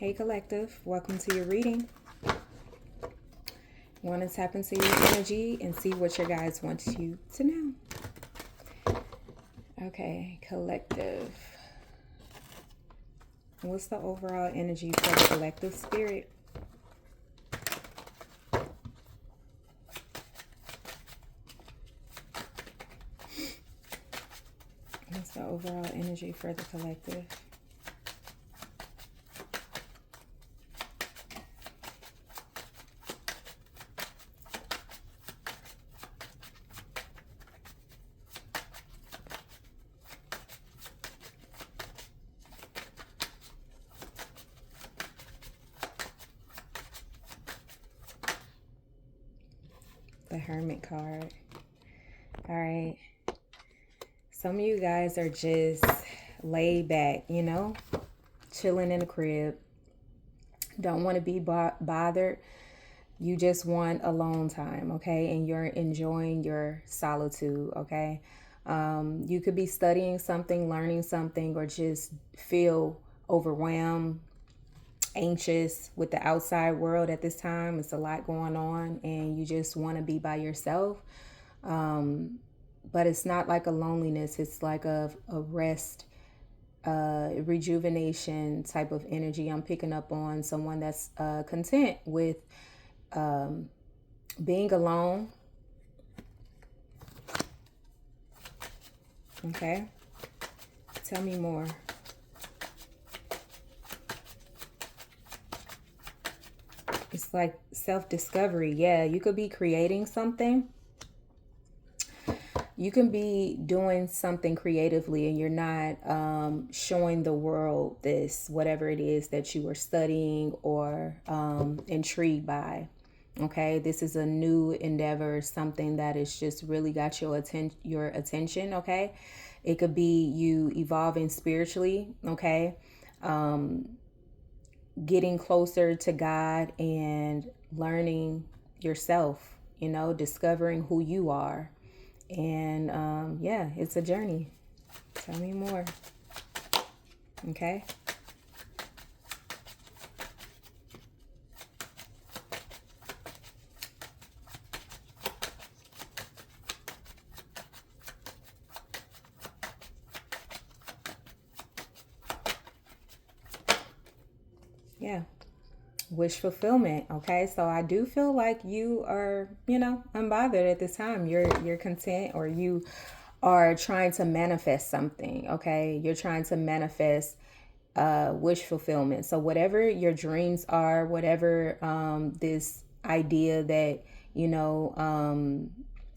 Hey Collective, welcome to your reading. You want to tap into your energy and see what your guides want you to know. Okay, Collective. What's the overall energy for the collective spirit? What's the overall energy for the collective? The Hermit card. All right. Some of you guys are just laid back, chilling in the crib. Don't want to be bothered. You just want alone time, okay? And you're enjoying your solitude, okay? You could be studying something, learning something, or just feel overwhelmed, anxious with the outside world at this time. It's a lot going on and you just want to be by yourself. But it's not like a loneliness. It's like a rest, rejuvenation type of energy. I'm picking up on someone that's content with being alone. Okay. Tell me more. It's like self-discovery. Yeah, you could be creating something. You can be doing something creatively and you're not showing the world this, whatever it is that you are studying or intrigued by. Okay, this is a new endeavor, something that has just really got your attention. Okay, it could be you evolving spiritually. Okay, getting closer to God and learning yourself, discovering who you are. And yeah, it's a journey. Tell me more. Okay. Yeah. Wish fulfillment. Okay. So I do feel like you are, unbothered at this time. You're content, or you are trying to manifest something. Okay. You're trying to manifest wish fulfillment. So whatever your dreams are, whatever this idea that,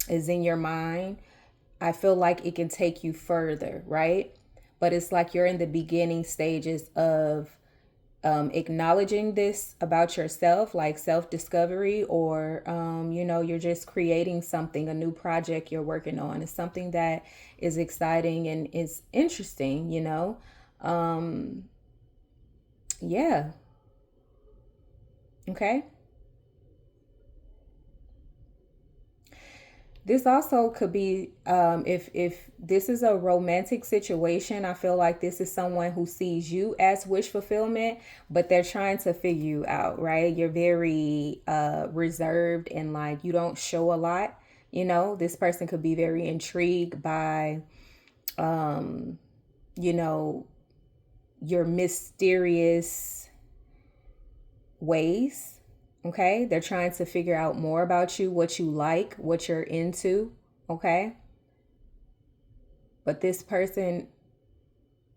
is in your mind, I feel like it can take you further, right? But it's like you're in the beginning stages of acknowledging this about yourself, like self-discovery, or you're just creating something, a new project you're working on. It's something that is exciting and is interesting. Yeah. Okay. This also could be, if this is a romantic situation, I feel like this is someone who sees you as wish fulfillment, but they're trying to figure you out, right? You're very reserved and like you don't show a lot. This person could be very intrigued by, your mysterious ways. Okay, they're trying to figure out more about you, what you like, what you're into. Okay, but this person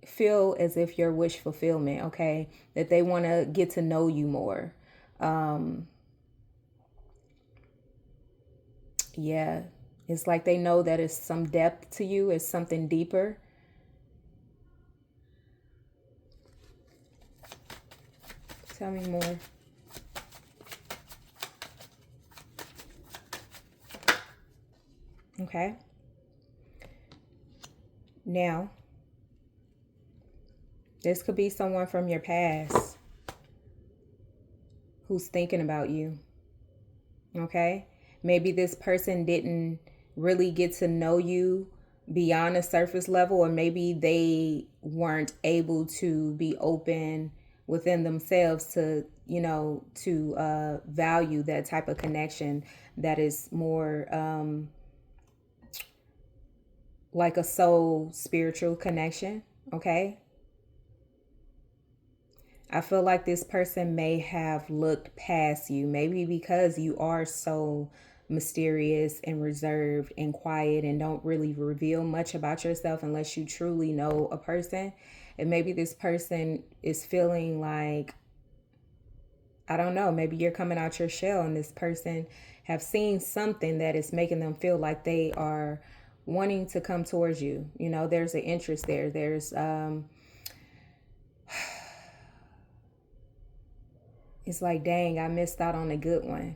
feel as if you're wish fulfillment. Okay, that they want to get to know you more. Yeah, it's like they know that it's some depth to you, it's something deeper. Tell me more. Okay. Now, this could be someone from your past who's thinking about you. Okay. Maybe this person didn't really get to know you beyond a surface level, or maybe they weren't able to be open within themselves to, to value that type of connection that is more like a soul spiritual connection. Okay. I feel like this person may have looked past you, maybe because you are so mysterious and reserved and quiet and don't really reveal much about yourself unless you truly know a person. And maybe this person is feeling like, I don't know, maybe you're coming out your shell and this person have seen something that is making them feel like they are wanting to come towards you. There's an interest there. There's it's like, dang, I missed out on a good one.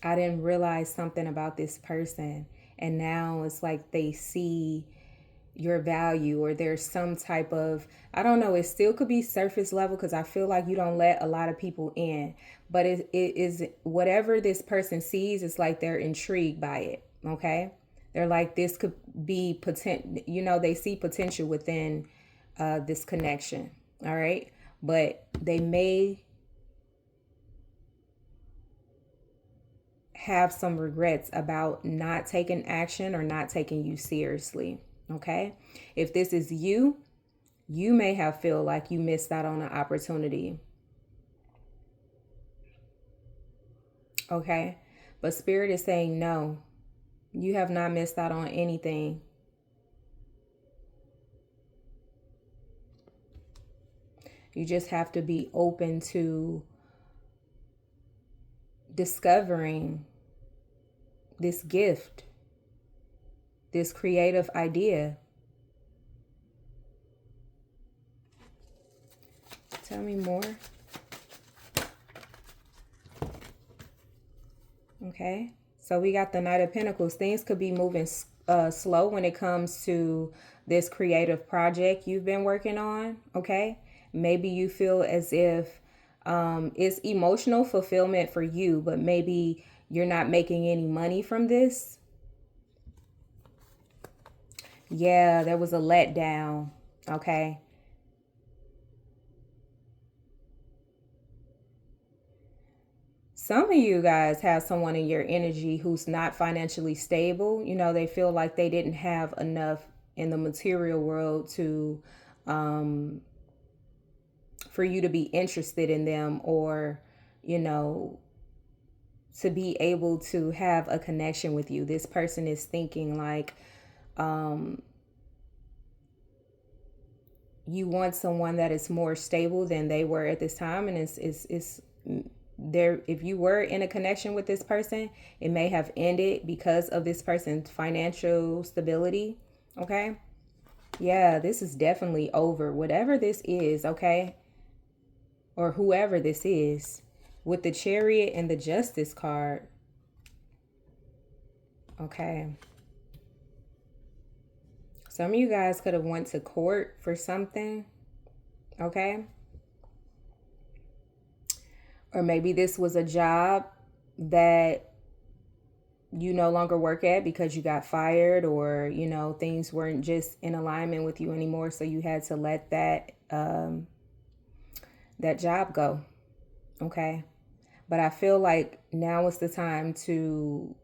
I didn't realize something about this person. And now it's like they see your value, or there's some type of, I don't know, it still could be surface level because I feel like you don't let a lot of people in. But it is whatever this person sees, it's like they're intrigued by it. Okay. They're like, this could be potential, they see potential within this connection. All right. But they may have some regrets about not taking action or not taking you seriously. Okay. If this is you, you may have feel like you missed out on an opportunity. Okay. But Spirit is saying, no, you have not missed out on anything. You just have to be open to discovering this gift, this creative idea. Tell me more. Okay. So we got the Knight of Pentacles. Things could be moving slow when it comes to this creative project you've been working on. Okay. Maybe you feel as if it's emotional fulfillment for you, but maybe you're not making any money from this. Yeah, there was a letdown. Okay. Some of you guys have someone in your energy who's not financially stable. They feel like they didn't have enough in the material world to for you to be interested in them, or to be able to have a connection with you. This person is thinking like you want someone that is more stable than they were at this time, and it's there. If you were in a connection with this person, it may have ended because of this person's financial stability. Okay. Yeah, this is definitely over, whatever this is. Okay. Or whoever this is, with the Chariot and the Justice card. Okay. Some of you guys could have went to court for something. Okay. Or maybe this was a job that you no longer work at because you got fired, or, things weren't just in alignment with you anymore. So you had to let that job go. Okay. But I feel like now is the time to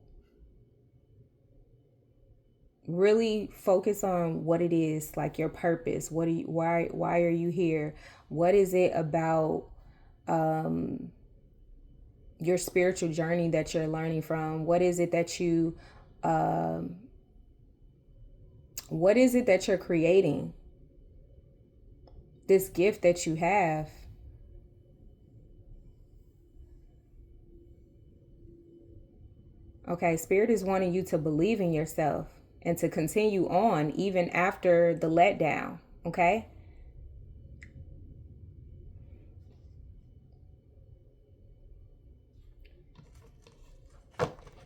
really focus on what it is, like your purpose. Why are you here? What is it about your spiritual journey that you're learning from? What is it that you're creating? This gift that you have. Okay, Spirit is wanting you to believe in yourself and to continue on even after the letdown. Okay.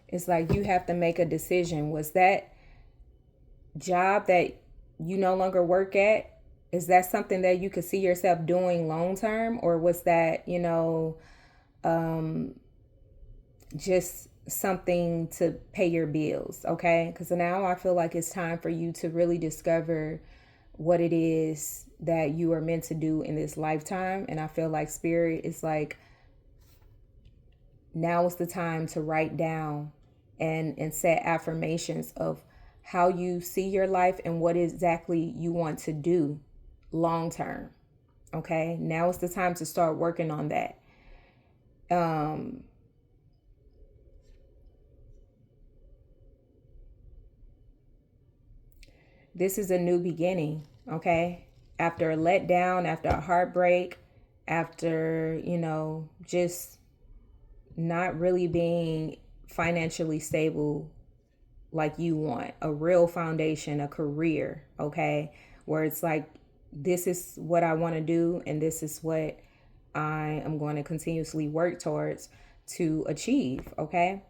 It's like you have to make a decision. Was that job that you no longer work at, is that something that you could see yourself doing long term? Or was that, just something to pay your bills? Okay. Because now I feel like it's time for you to really discover what it is that you are meant to do in this lifetime. And I feel like spirit is like, now is the time to write down and set affirmations of how you see your life and what exactly you want to do long term. Okay, now is the time to start working on that. This is a new beginning. Okay, after a letdown, after a heartbreak, after, just not really being financially stable like you want, a real foundation, a career, okay, where it's like, this is what I want to do and this is what I am going to continuously work towards to achieve, okay?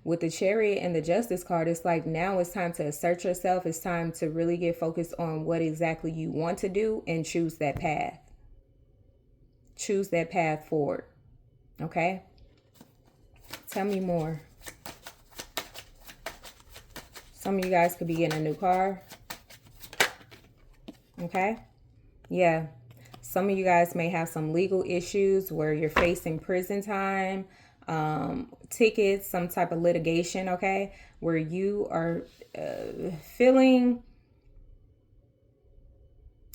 With the Chariot and the Justice card, it's like, now it's time to assert yourself. It's time to really get focused on what exactly you want to do and choose that path. Choose that path forward, okay? Tell me more. Some of you guys could be getting a new car. Okay? Yeah. Some of you guys may have some legal issues where you're facing prison time, tickets, some type of litigation, okay? Where you are feeling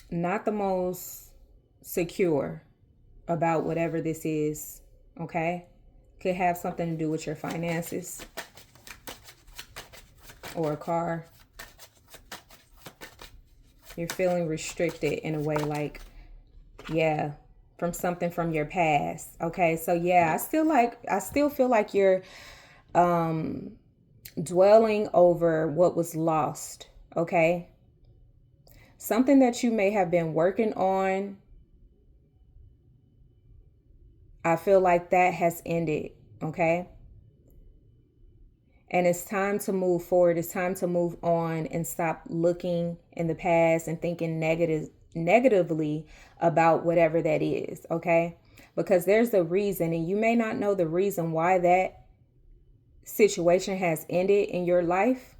not the most secure about whatever this is, okay? Could have something to do with your finances or a car. You're feeling restricted in a way, like, yeah, from something from your past. Okay, so yeah, I still feel like you're dwelling over what was lost. Okay, something that you may have been working on, I feel like that has ended. Okay, and it's time to move forward. It's time to move on and stop looking in the past and thinking negatively about whatever that is, okay? Because there's a reason, and you may not know the reason why that situation has ended in your life,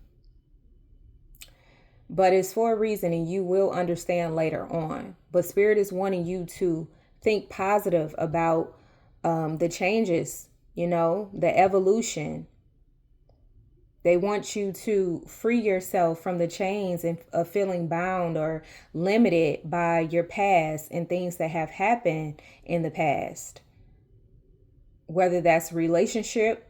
but it's for a reason, and you will understand later on. But Spirit is wanting you to think positive about the changes, the evolution. They want you to free yourself from the chains of feeling bound or limited by your past and things that have happened in the past. Whether that's relationship,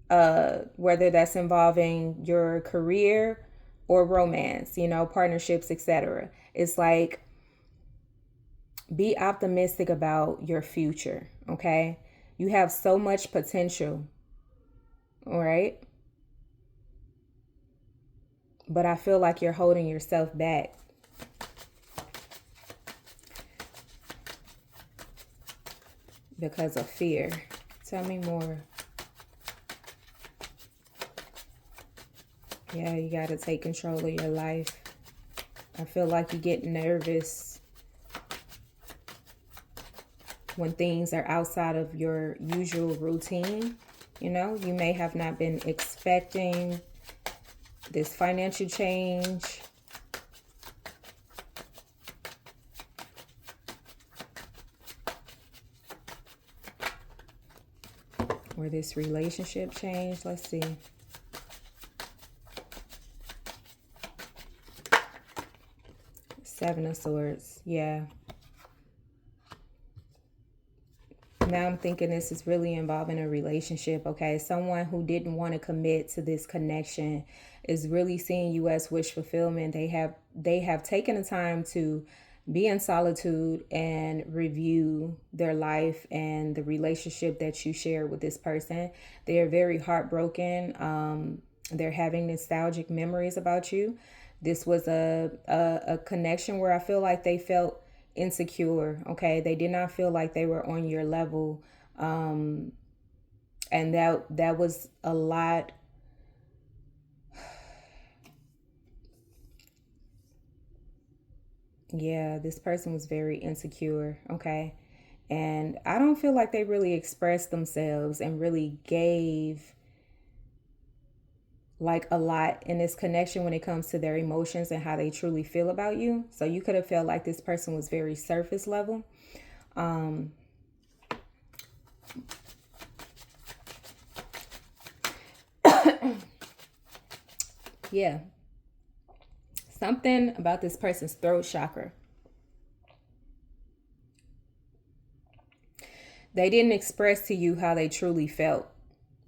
whether that's involving your career or romance, partnerships, etc. It's like, be optimistic about your future, okay? You have so much potential, all right? But I feel like you're holding yourself back. Because of fear. Tell me more. Yeah, you got to take control of your life. I feel like you get nervous when things are outside of your usual routine. You may have not been expecting this financial change. Or this relationship change. Let's see. Seven of Swords. Yeah. Now I'm thinking this is really involving a relationship, okay? Someone who didn't want to commit to this connection is really seeing you as wish fulfillment. They have taken the time to be in solitude and review their life and the relationship that you share with this person. They are very heartbroken. They're having nostalgic memories about you. This was a connection where I feel like they felt insecure, okay? They did not feel like they were on your level. And that was a lot. Yeah, this person was very insecure, okay? And I don't feel like they really expressed themselves and really gave like a lot in this connection when it comes to their emotions and how they truly feel about you. So you could have felt like this person was very surface level. Yeah. Something about this person's throat chakra. They didn't express to you how they truly felt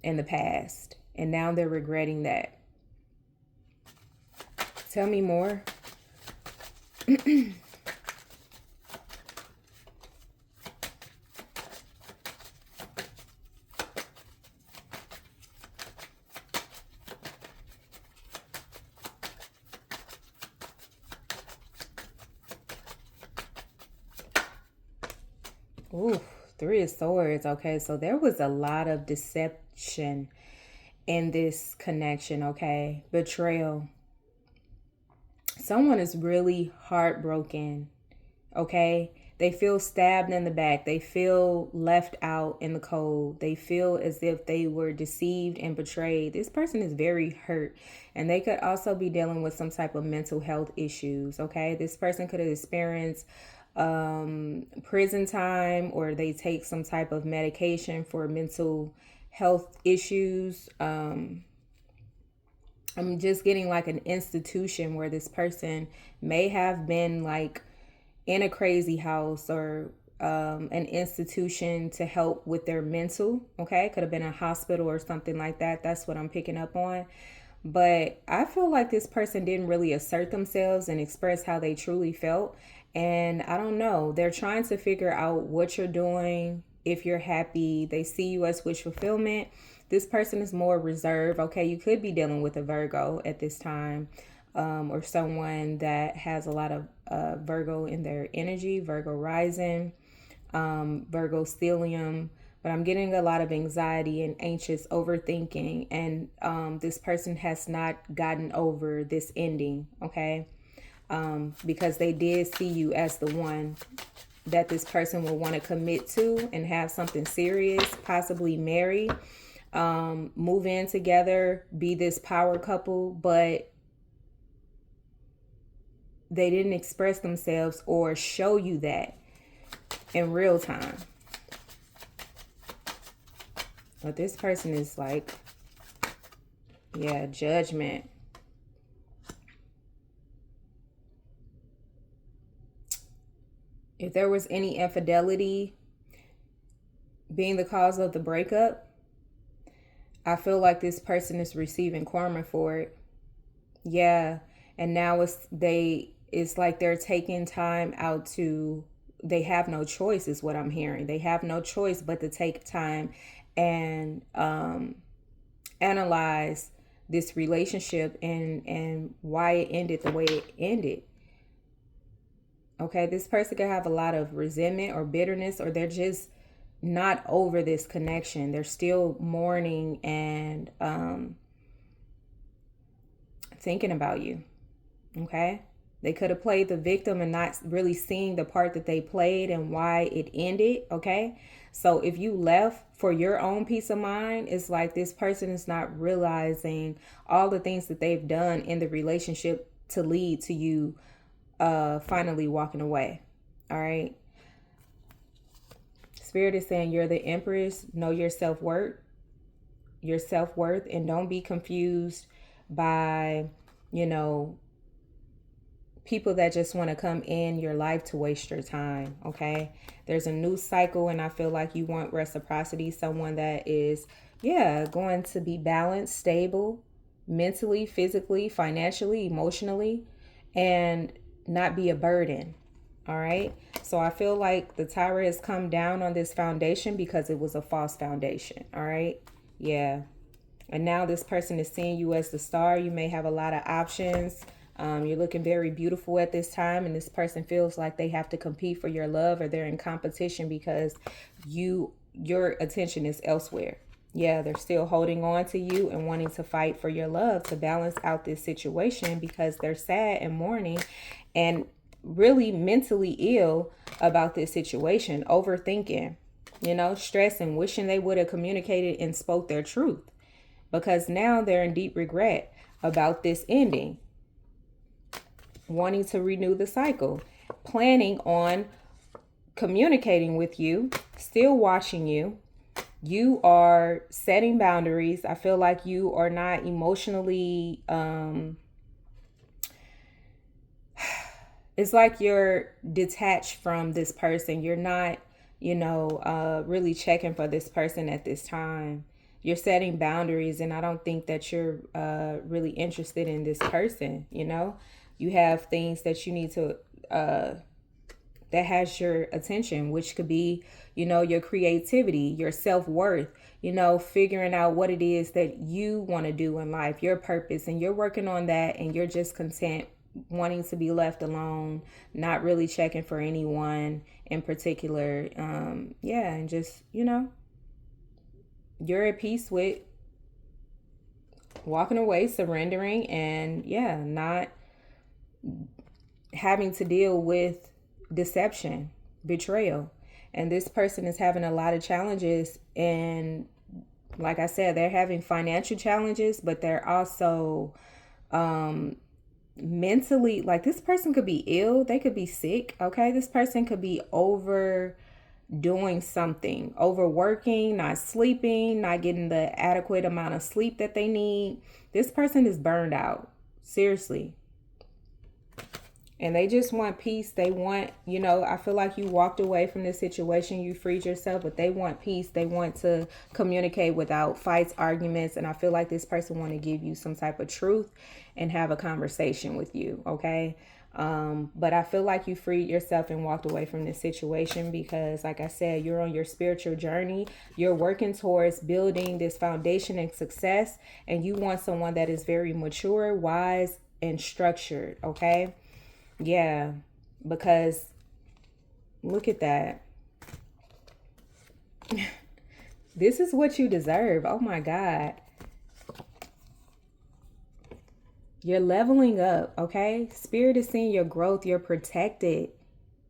in the past, and now they're regretting that. Tell me more. Ooh, Three of Swords. Okay, so there was a lot of deception in this connection, okay? Betrayal. Someone is really heartbroken, okay? They feel stabbed in the back. They feel left out in the cold. They feel as if they were deceived and betrayed. This person is very hurt, and they could also be dealing with some type of mental health issues, okay? This person could have experienced prison time, or they take some type of medication for mental health issues. I'm just getting like an institution where this person may have been like in a crazy house, or an institution to help with their mental. Okay, could have been a hospital or something like that. That's what I'm picking up on. But I feel like this person didn't really assert themselves and express how they truly felt. And I don't know, they're trying to figure out what you're doing, if you're happy. They see you as wish fulfillment. This person is more reserved. Okay, you could be dealing with a Virgo at this time, or someone that has a lot of Virgo in their energy, Virgo rising, Virgo stellium. But I'm getting a lot of anxiety and anxious overthinking. And this person has not gotten over this ending, okay? Because they did see you as the one that this person will want to commit to and have something serious, possibly marry, move in together, be this power couple. But they didn't express themselves or show you that in real time. But this person is like, yeah, judgment. If there was any infidelity being the cause of the breakup, I feel like this person is receiving karma for it. Yeah. And now it's like they're taking time out to, they have no choice is what I'm hearing. They have no choice but to take time and analyze this relationship and why it ended the way it ended. Okay, this person could have a lot of resentment or bitterness, or they're just not over this connection. They're still mourning and thinking about you. Okay, they could have played the victim and not really seeing the part that they played and why it ended. Okay, so if you left for your own peace of mind, it's like this person is not realizing all the things that they've done in the relationship to lead to you finally walking away. All right. Spirit is saying you're the Empress. Know your self-worth, and don't be confused by, people that just want to come in your life to waste your time. Okay. There's a new cycle, and I feel like you want reciprocity. Someone that is, going to be balanced, stable, mentally, physically, financially, emotionally, and not be a burden. All right. So I feel like the Tower has come down on this foundation because it was a false foundation. All right. Yeah. And now this person is seeing you as the star. You may have a lot of options. You're looking very beautiful at this time, and this person feels like they have to compete for your love, or they're in competition because your attention is elsewhere. Yeah, they're still holding on to you and wanting to fight for your love to balance out this situation because they're sad and mourning and really mentally ill about this situation, overthinking, stressing, wishing they would have communicated and spoke their truth. because now they're in deep regret about this ending, wanting to renew the cycle, planning on communicating with you, still watching you. You are setting boundaries. I feel like you are not emotionally, it's like you're detached from this person. You're not, really checking for this person at this time. You're setting boundaries, and I don't think that you're really interested in this person. You have things that you need to that has your attention, which could be, your creativity, your self-worth, figuring out what it is that you want to do in life, your purpose, and you're working on that, and you're just content wanting to be left alone, not really checking for anyone in particular. And just, you're at peace with walking away, surrendering, and not having to deal with deception, betrayal. And this person is having a lot of challenges, and like I said, they're having financial challenges, but they're also mentally, like, this person could be ill, they could be sick. Okay, this person could be overdoing something, overworking, not sleeping, not getting the adequate amount of sleep that they need. This person is burned out, seriously. And they just want peace. They want, I feel like you walked away from this situation, you freed yourself, but they want peace. They want to communicate without fights, arguments. And I feel like this person want to give you some type of truth and have a conversation with you. Okay. But I feel like you freed yourself and walked away from this situation because, like I said, you're on your spiritual journey. You're working towards building this foundation and success. And you want someone that is very mature, wise, and structured. Okay. Yeah, because look at that. This is what you deserve. Oh my God. You're leveling up, okay? Spirit is seeing your growth. You're protected,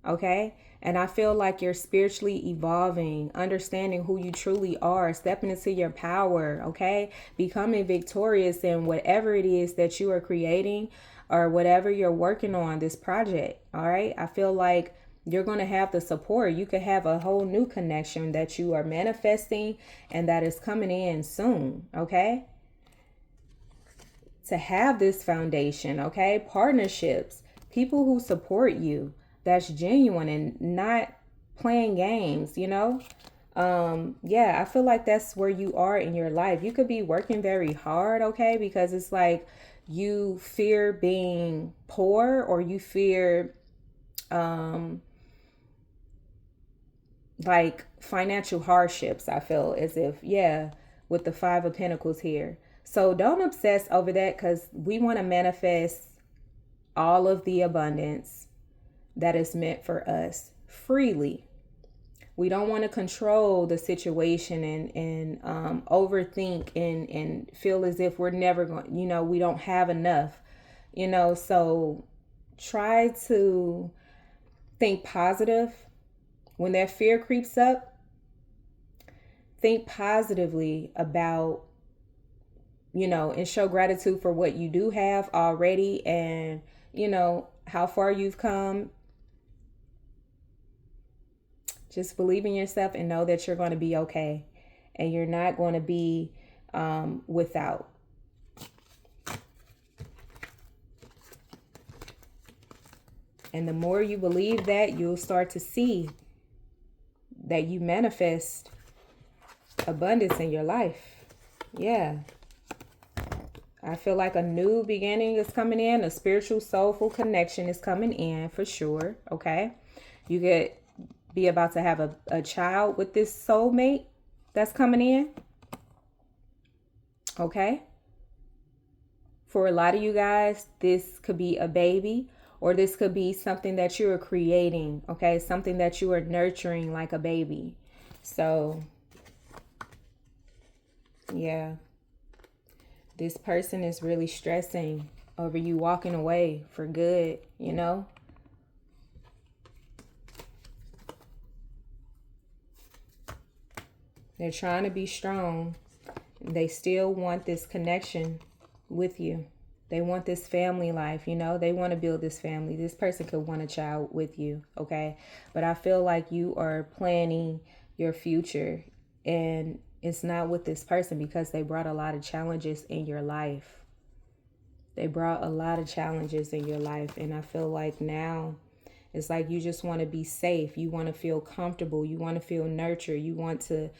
okay? And I feel like you're spiritually evolving, understanding who you truly are, stepping into your power, okay? Becoming victorious in whatever it is that you are creating or whatever you're working on, this project, all right? I feel like you're going to have the support. You could have a whole new connection that you are manifesting and that is coming in soon, okay? To have this foundation, okay? Partnerships, people who support you, that's genuine and not playing games, I feel like that's where you are in your life. You could be working very hard, okay? Because it's like you fear being poor, or you fear like financial hardships. I feel as if, with the Five of Pentacles here. So don't obsess over that, because we want to manifest all of the abundance that is meant for us freely. We don't want to control the situation and overthink and feel as if we're never going, we don't have enough, so try to think positive. When that fear creeps up, think positively about, and show gratitude for what you do have already and, how far you've come. Just believe in yourself and know that you're going to be okay. And you're not going to be without. And the more you believe that, you'll start to see that you manifest abundance in your life. Yeah. I feel like a new beginning is coming in. A spiritual, soulful connection is coming in for sure. Okay. You could be about to have a child with this soulmate that's coming in. Okay. For a lot of you guys, this could be a baby, or this could be something that you are creating. Okay. Something that you are nurturing like a baby. So, yeah. This person is really stressing over you walking away for good, They're trying to be strong They still want this connection with you. They want this family life, you know, they want to build this family. This person could want a child with you, okay? But I feel like you are planning your future, and it's not with this person because they brought a lot of challenges in your life. They brought a lot of challenges in your life, and I feel like now it's like you just want to be safe. You want to feel comfortable. You want to feel nurtured. You want to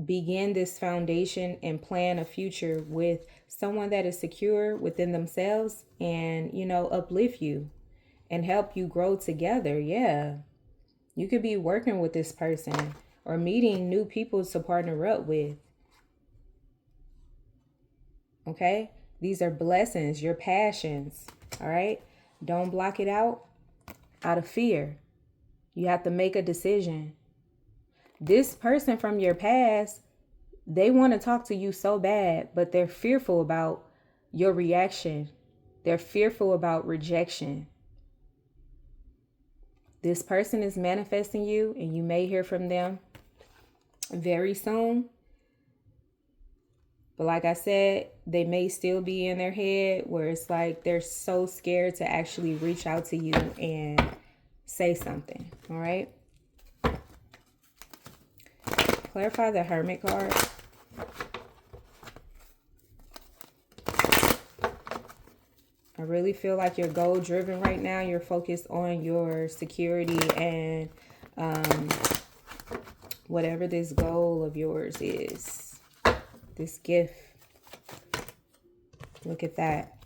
begin this foundation and plan a future with someone that is secure within themselves and, you know, uplift you and help you grow together. Yeah. You could be working with this person or meeting new people to partner up with. Okay? These are blessings, your passions. All right? Don't block it out of fear. You have to make a decision. This person from your past, they want to talk to you so bad, but they're fearful about your reaction. They're fearful about rejection. This person is manifesting you, and you may hear from them very soon. But like I said, they may still be in their head where it's like they're so scared to actually reach out to you and say something. All right? Clarify the Hermit card. I really feel like you're goal driven right now. You're focused on your security and whatever this goal of yours is. This gift. Look at that.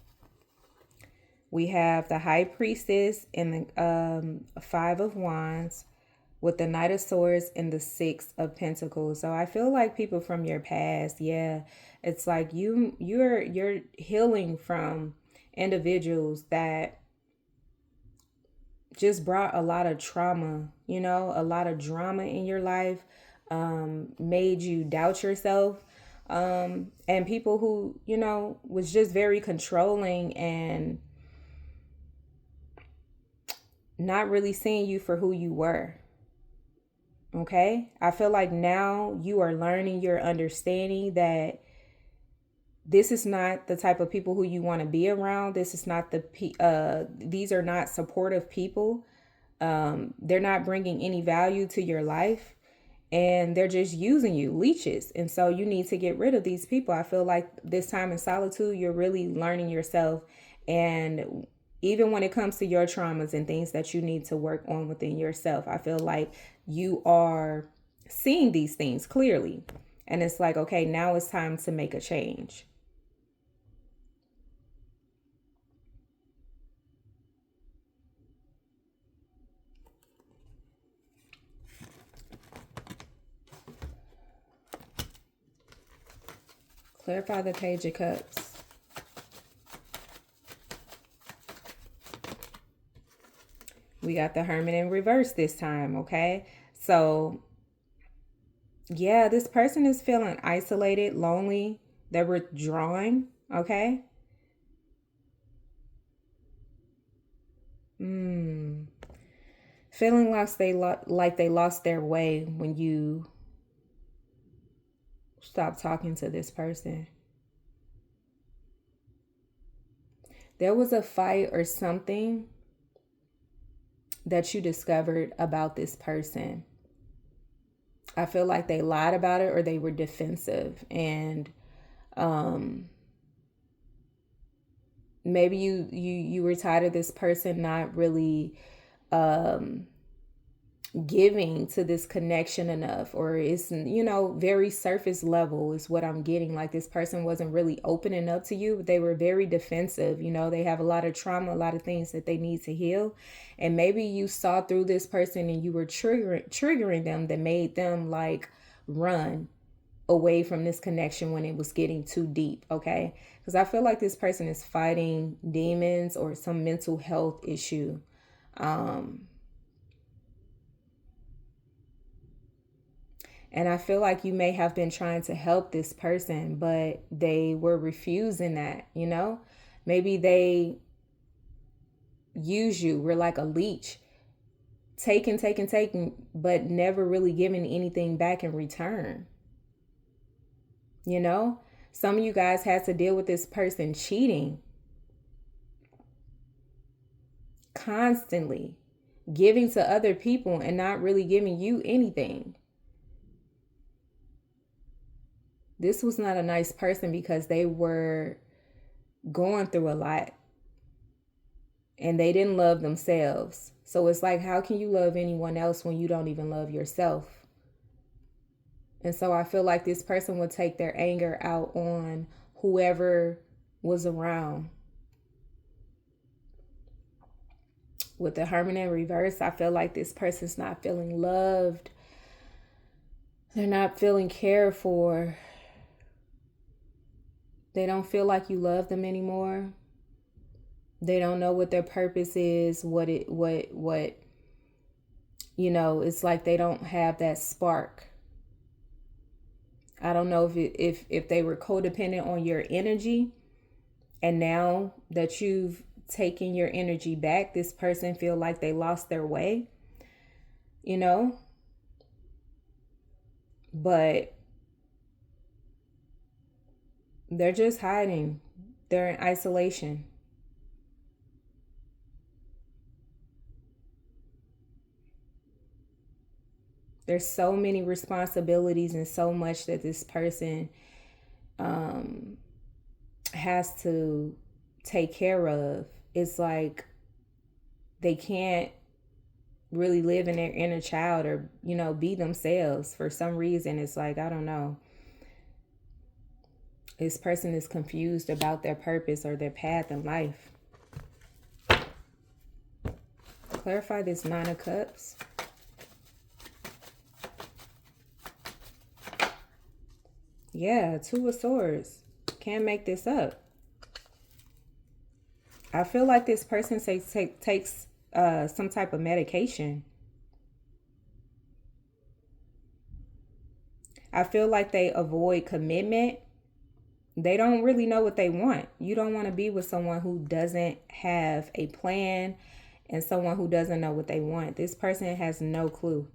We have the High Priestess and the Five of Wands with the Knight of Swords and the Six of Pentacles. So I feel like people from your past, yeah, it's like you're healing from individuals that just brought a lot of trauma, you know, a lot of drama in your life, made you doubt yourself, and people who, you know, was just very controlling and not really seeing you for who you were. Okay? I feel like now you are learning, you're understanding that this is not the type of people who you want to be around. This is not these are not supportive people. They're not bringing any value to your life, and they're just using you, leeches. And so you need to get rid of these people. I feel like this time in solitude, you're really learning yourself. And even when it comes to your traumas and things that you need to work on within yourself, I feel like you are seeing these things clearly. And it's like, okay, now it's time to make a change. Clarify the Page of Cups. We got the Hermit in reverse this time, okay? So, yeah, this person is feeling isolated, lonely. They're withdrawing, okay? Feeling like they lost their way when you stop talking to this person. There was a fight or something that you discovered about this person. I feel like they lied about it or they were defensive, and maybe you were tired of this person not really giving to this connection enough, or it's, you know, very surface level is what I'm getting. Like this person wasn't really opening up to you, but they were very defensive. You know, they have a lot of trauma, a lot of things that they need to heal. And maybe you saw through this person and you were triggering them that made them like run away from this connection when it was getting too deep. Okay. Because I feel like this person is fighting demons or some mental health issue. And I feel like you may have been trying to help this person, but they were refusing that, you know? Maybe they use you, were like a leech, taking, but never really giving anything back in return. You know? Some of you guys had to deal with this person cheating constantly, giving to other people and not really giving you anything. This was not a nice person because they were going through a lot and they didn't love themselves. So it's like, how can you love anyone else when you don't even love yourself? And so I feel like this person would take their anger out on whoever was around. With the Hermit in reverse, I feel like this person's not feeling loved. They're not feeling cared for. They don't feel like you love them anymore. They don't know what their purpose is, what it's like they don't have that spark. I don't know if they were codependent on your energy, and now that you've taken your energy back, this person feel like they lost their way, but they're just hiding. They're in isolation. There's so many responsibilities and so much that this person has to take care of. It's like they can't really live in their inner child or, be themselves for some reason. It's like, I don't know. This person is confused about their purpose or their path in life. Clarify this Nine of Cups. Yeah, Two of Swords. Can't make this up. I feel like this person takes some type of medication. I feel like they avoid commitment. They don't really know what they want. You don't want to be with someone who doesn't have a plan and someone who doesn't know what they want. This person has no clue.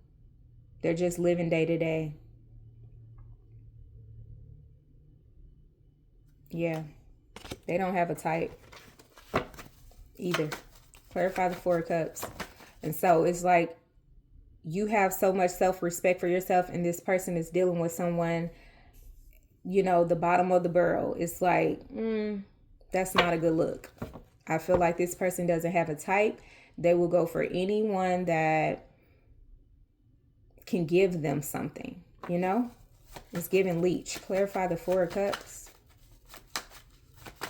They're just living day to day. Yeah, they don't have a type either. Clarify the Four of Cups. And so it's like you have so much self-respect for yourself, and this person is dealing with someone, the bottom of the barrel. It's like, that's not a good look. I feel like this person doesn't have a type. They will go for anyone that can give them something, It's giving leech. Clarify the Four of Cups.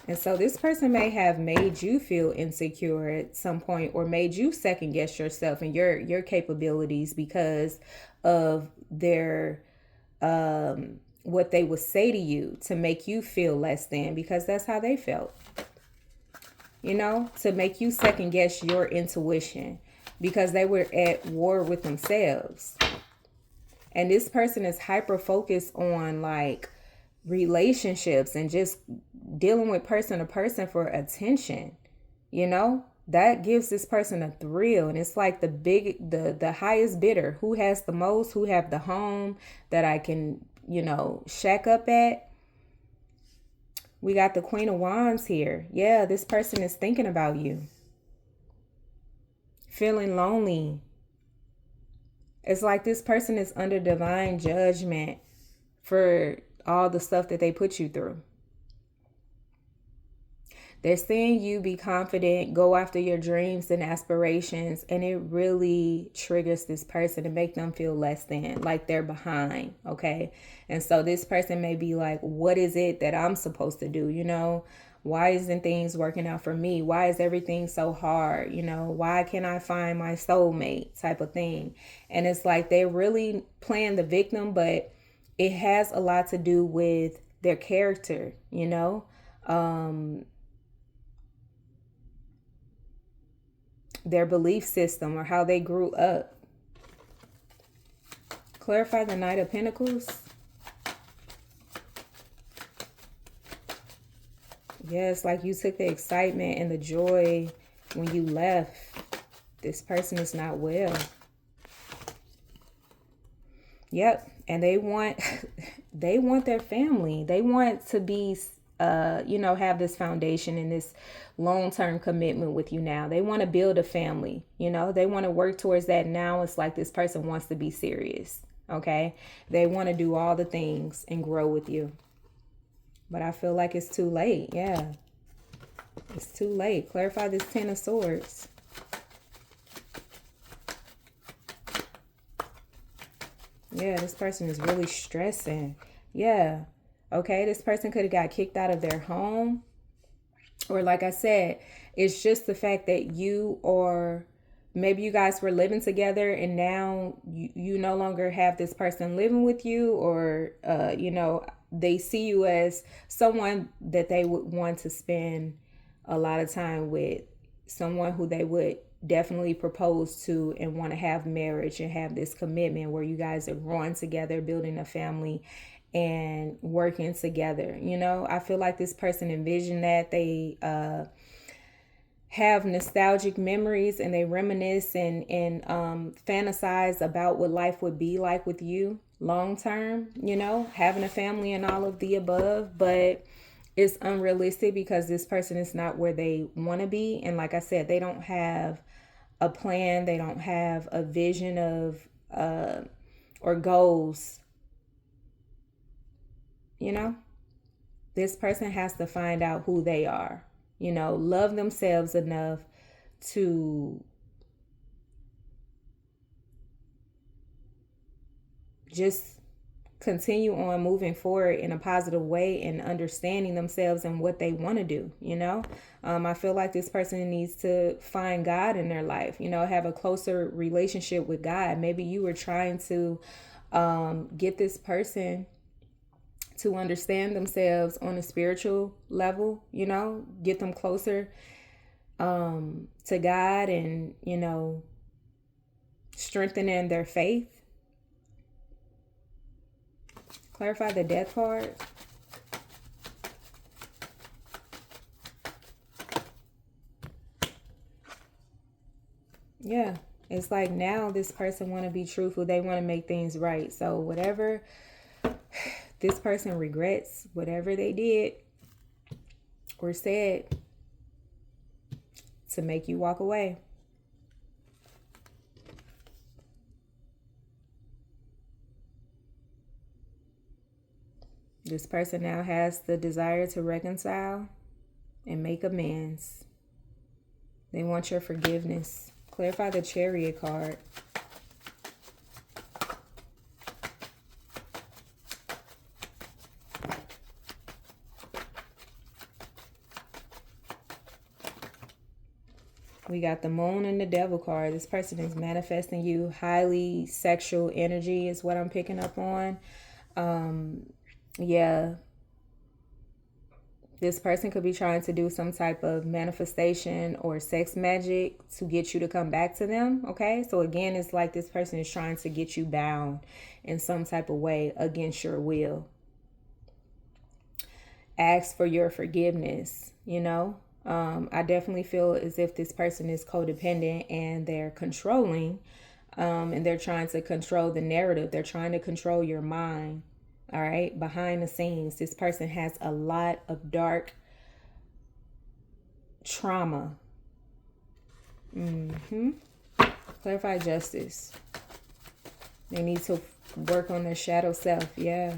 And so this person may have made you feel insecure at some point, or made you second guess yourself and your capabilities because of their what they would say to you to make you feel less than, because that's how they felt. To make you second guess your intuition because they were at war with themselves. And this person is hyper focused on like relationships and just dealing with person to person for attention. That gives this person a thrill, and it's like the highest bidder, who has the most, who have the home that I can shack up at. We got the Queen of Wands here. Yeah, this person is thinking about you, feeling lonely. It's like this person is under divine judgment for all the stuff that they put you through. They're seeing you be confident, go after your dreams and aspirations, and it really triggers this person to make them feel less than, like they're behind, okay? And so this person may be like, what is it that I'm supposed to do, Why isn't things working out for me? Why is everything so hard? Why can't I find my soulmate type of thing? And it's like they're really playing the victim, but it has a lot to do with their character, their belief system or how they grew up. Clarify the Knight of Pentacles. Yes, like you took the excitement and the joy when you left. This person is not well. Yep. And they want they want their family. They want to be, have this foundation and this long-term commitment with you now. They want to build a family, they want to work towards that now. It's like this person wants to be serious, okay? They want to do all the things and grow with you. But I feel like it's too late. Yeah, it's too late. Clarify this Ten of Swords. Yeah, this person is really stressing. Yeah. Okay, this person could have got kicked out of their home. Or like I said, it's just the fact that maybe you guys were living together and now you no longer have this person living with you, or, they see you as someone that they would want to spend a lot of time with, someone who they would definitely propose to and want to have marriage and have this commitment where you guys are growing together, building a family and working together. I feel like this person envisioned that. They have nostalgic memories and they reminisce and fantasize about what life would be like with you long term, having a family and all of the above. But it's unrealistic because this person is not where they want to be. And like I said, they don't have a plan. They don't have a vision of or goals. This person has to find out who they are, love themselves enough to just continue on moving forward in a positive way and understanding themselves and what they want to do. I feel like this person needs to find God in their life, have a closer relationship with God. Maybe you were trying to get this person to understand themselves on a spiritual level, get them closer to God and, strengthening their faith. Clarify the Death card. Yeah, it's like now this person want to be truthful. They want to make things right. So whatever this person regrets, whatever they did or said to make you walk away. This person now has the desire to reconcile and make amends. They want your forgiveness. Clarify the Chariot card. We got the Moon and the Devil card. This person is manifesting you. Highly sexual energy is what I'm picking up on. Yeah. This person could be trying to do some type of manifestation or sex magic to get you to come back to them. Okay. So again, it's like this person is trying to get you bound in some type of way against your will. Ask for your forgiveness, I definitely feel as if this person is codependent and they're controlling, and they're trying to control the narrative. They're trying to control your mind. All right. Behind the scenes, this person has a lot of dark trauma. Clarify Justice. They need to work on their shadow self. Yeah.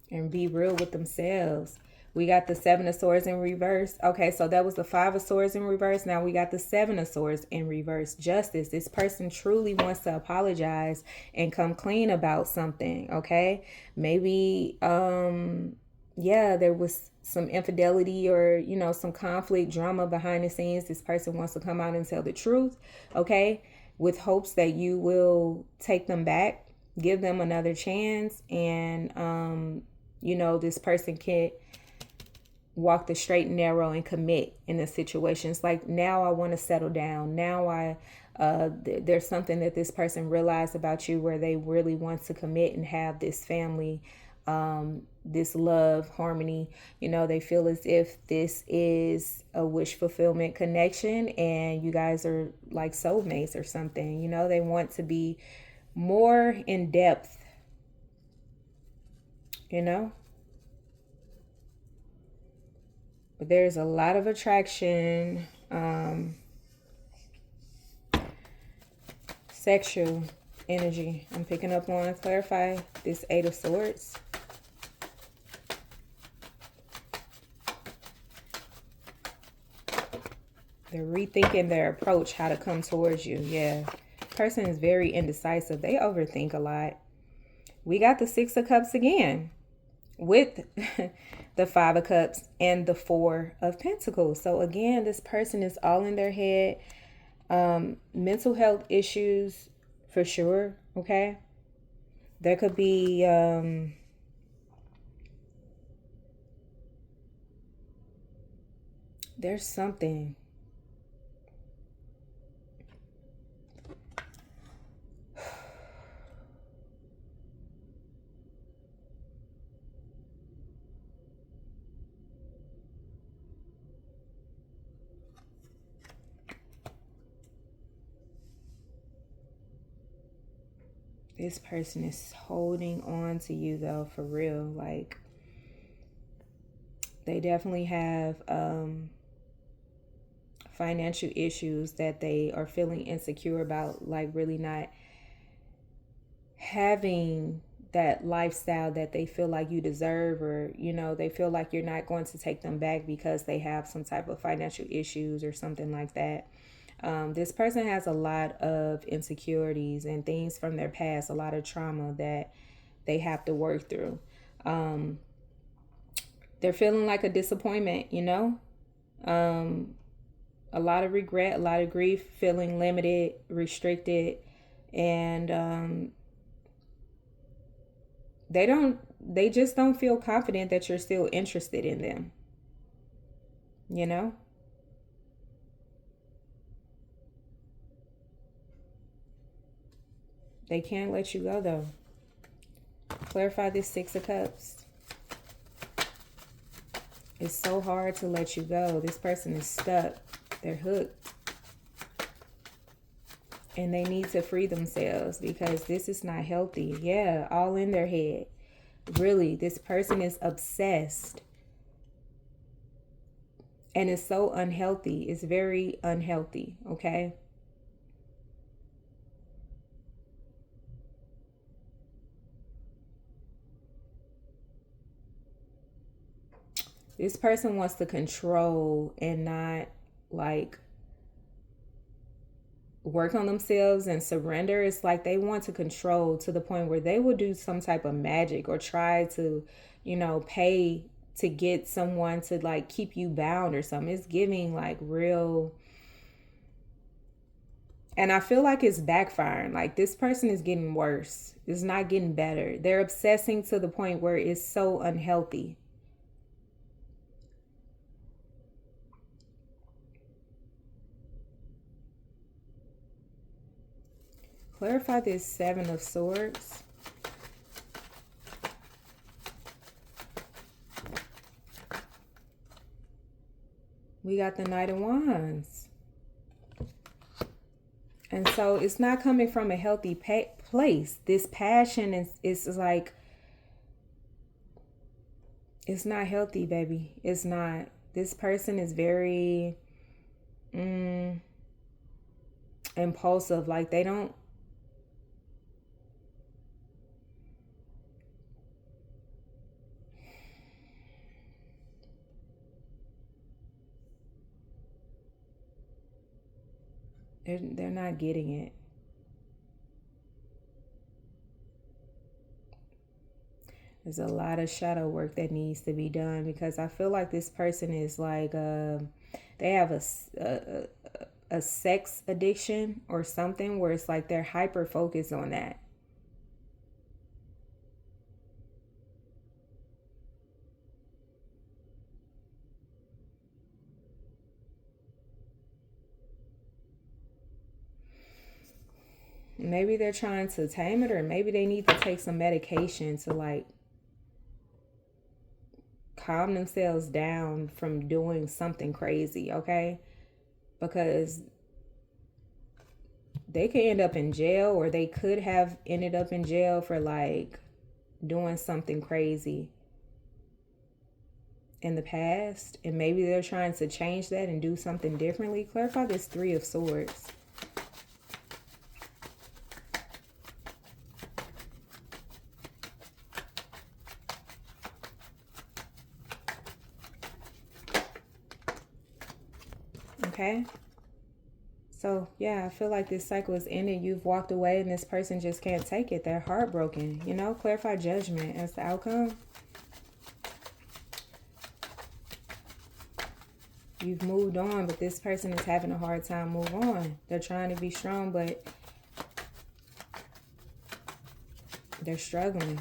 And be real with themselves. We got the Seven of Swords in reverse. Okay, so that was the Five of Swords in reverse. Now we got the Seven of Swords in reverse. Justice. This person truly wants to apologize and come clean about something, okay? Maybe, there was some infidelity or, some conflict, drama behind the scenes. This person wants to come out and tell the truth, okay? With hopes that you will take them back, give them another chance, and, this person can walk the straight and narrow and commit in the situations. Like, now I want to settle down. Now there's something that this person realized about you where they really want to commit and have this family, this love, harmony. They feel as if this is a wish fulfillment connection and you guys are like soulmates or something. They want to be more in depth, you know? But there's a lot of attraction, sexual energy I'm picking up on. Clarify this Eight of Swords. They're rethinking their approach, how to come towards you. Yeah. Person is very indecisive. They overthink a lot. We got the Six of Cups again with the Five of Cups and the Four of Pentacles. So again, this person is all in their head. Mental health issues for sure. Okay. There could be there's something. This person is holding on to you though, for real. Like, they definitely have financial issues that they are feeling insecure about, like really not having that lifestyle that they feel like you deserve, or you know, they feel like you're not going to take them back because they have some type of financial issues or something like that. This person has a lot of insecurities and things from their past, a lot of trauma that they have to work through. They're feeling like a disappointment, you know? A lot of regret, a lot of grief, feeling limited, restricted, and they just don't feel confident that you're still interested in them, you know? They can't let you go though. Clarify this Six of Cups. It's so hard to let you go. This person is stuck. They're hooked. And they need to free themselves because this is not healthy. Yeah, all in their head. Really, this person is obsessed. And it's so unhealthy. It's very unhealthy, okay? This person wants to control and not like work on themselves and surrender. It's like they want to control to the point where they will do some type of magic or try to, you know, pay to get someone to like keep you bound or something. It's giving like real. And I feel like it's backfiring. Like this person is getting worse. It's not getting better. They're obsessing to the point where it's so unhealthy. Clarify this Seven of Swords. We got the Knight of Wands. And so it's not coming from a healthy place. This passion is like, it's not healthy, baby. It's not. This person is very impulsive. Like they don't. They're not getting it. There's a lot of shadow work that needs to be done because I feel like this person is like, they have a sex addiction or something where it's like they're hyper focused on that. Maybe they're trying to tame it, or maybe they need to take some medication to like calm themselves down from doing something crazy, okay? Because they could end up in jail, or they could have ended up in jail for like doing something crazy in the past, and maybe they're trying to change that and do something differently. Clarify this Three of Swords. Okay. So, yeah, I feel like this cycle is ending. You've walked away and this person just can't take it. They're heartbroken. You know, clarify Judgment as the outcome. You've moved on, but this person is having a hard time move on. They're trying to be strong, but they're struggling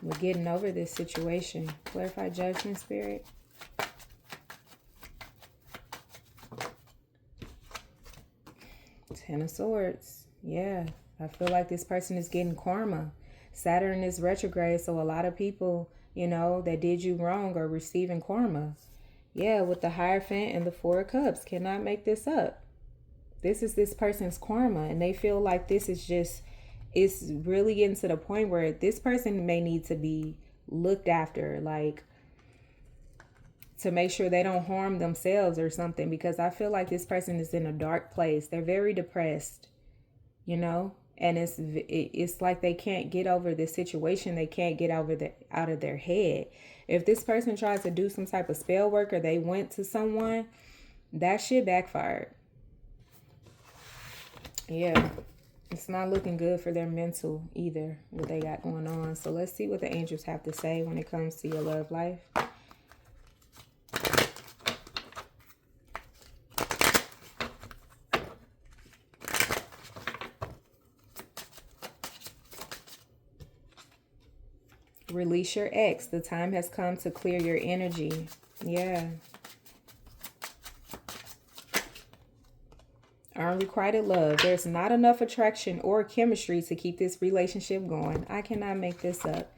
with getting over this situation. Clarify Judgment, Spirit. Ten of Swords. Yeah, I feel like this person is getting karma. Saturn is retrograde, so a lot of people, you know, that did you wrong are receiving karma. Yeah, with the Hierophant and the Four of Cups. Cannot make this up. This is this person's karma, and they feel like this is just, it's really getting to the point where this person may need to be looked after, like to make sure they don't harm themselves or something, because I feel like this person is in a dark place. They're very depressed, you know, and it's like they can't get over this situation. They can't get over out of their head. If this person tries to do some type of spell work, or they went to someone, that shit backfired. Yeah, it's not looking good for their mental either, what they got going on. So let's see what the angels have to say when it comes to your love life. Release your ex. The time has come to clear your energy. Yeah. Unrequited love. There's not enough attraction or chemistry to keep this relationship going. I cannot make this up.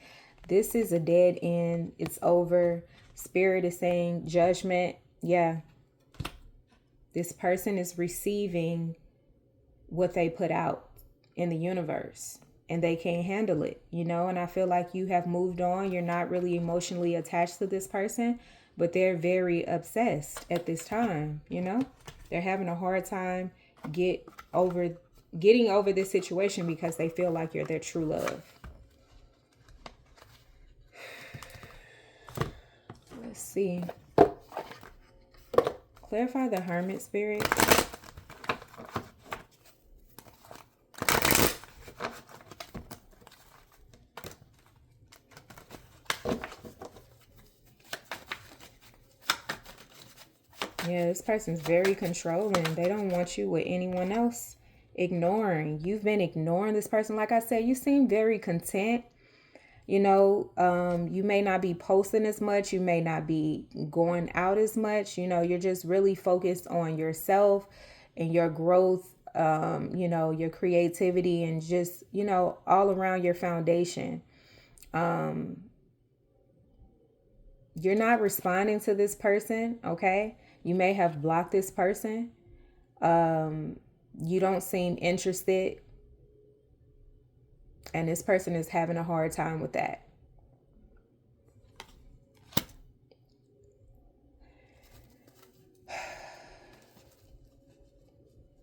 This is a dead end. It's over. Spirit is saying Judgment. Yeah. This person is receiving what they put out in the universe, and they can't handle it, you know. And I feel like you have moved on. You're not really emotionally attached to this person, but they're very obsessed at this time, you know. They're having a hard time getting over this situation because they feel like you're their true love. Let's see. Clarify the Hermit, Spirit. Yeah, this person's very controlling. They don't want you with anyone else. Ignoring. You've been ignoring this person. Like I said, you seem very content. You know, you may not be posting as much. You may not be going out as much. You know, you're just really focused on yourself and your growth, you know, your creativity, and just, you know, all around your foundation. You're not responding to this person, okay? You may have blocked this person. You don't seem interested. And this person is having a hard time with that.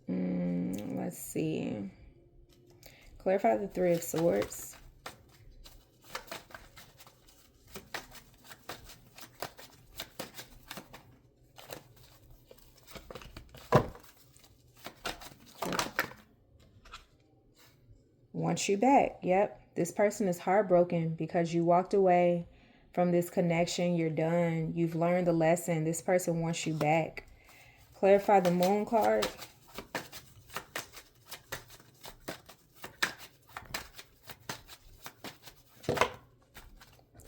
Let's see. Clarify the Three of Swords. Wants you back. Yep. This person is heartbroken because you walked away from this connection. You're done. You've learned the lesson. This person wants you back. Clarify the Moon card.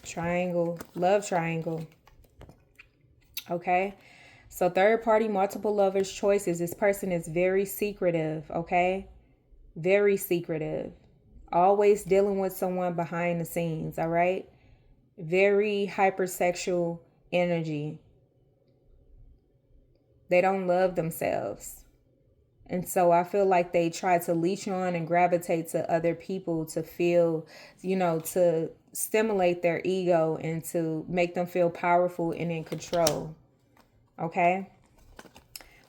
Triangle. Love triangle. Okay. So third party, multiple lovers, choices. This person is very secretive. Okay. Very secretive. Always dealing with someone behind the scenes, all right? Very hypersexual energy. They don't love themselves. And so I feel like they try to leech on and gravitate to other people to feel, to stimulate their ego and to make them feel powerful and in control. Okay.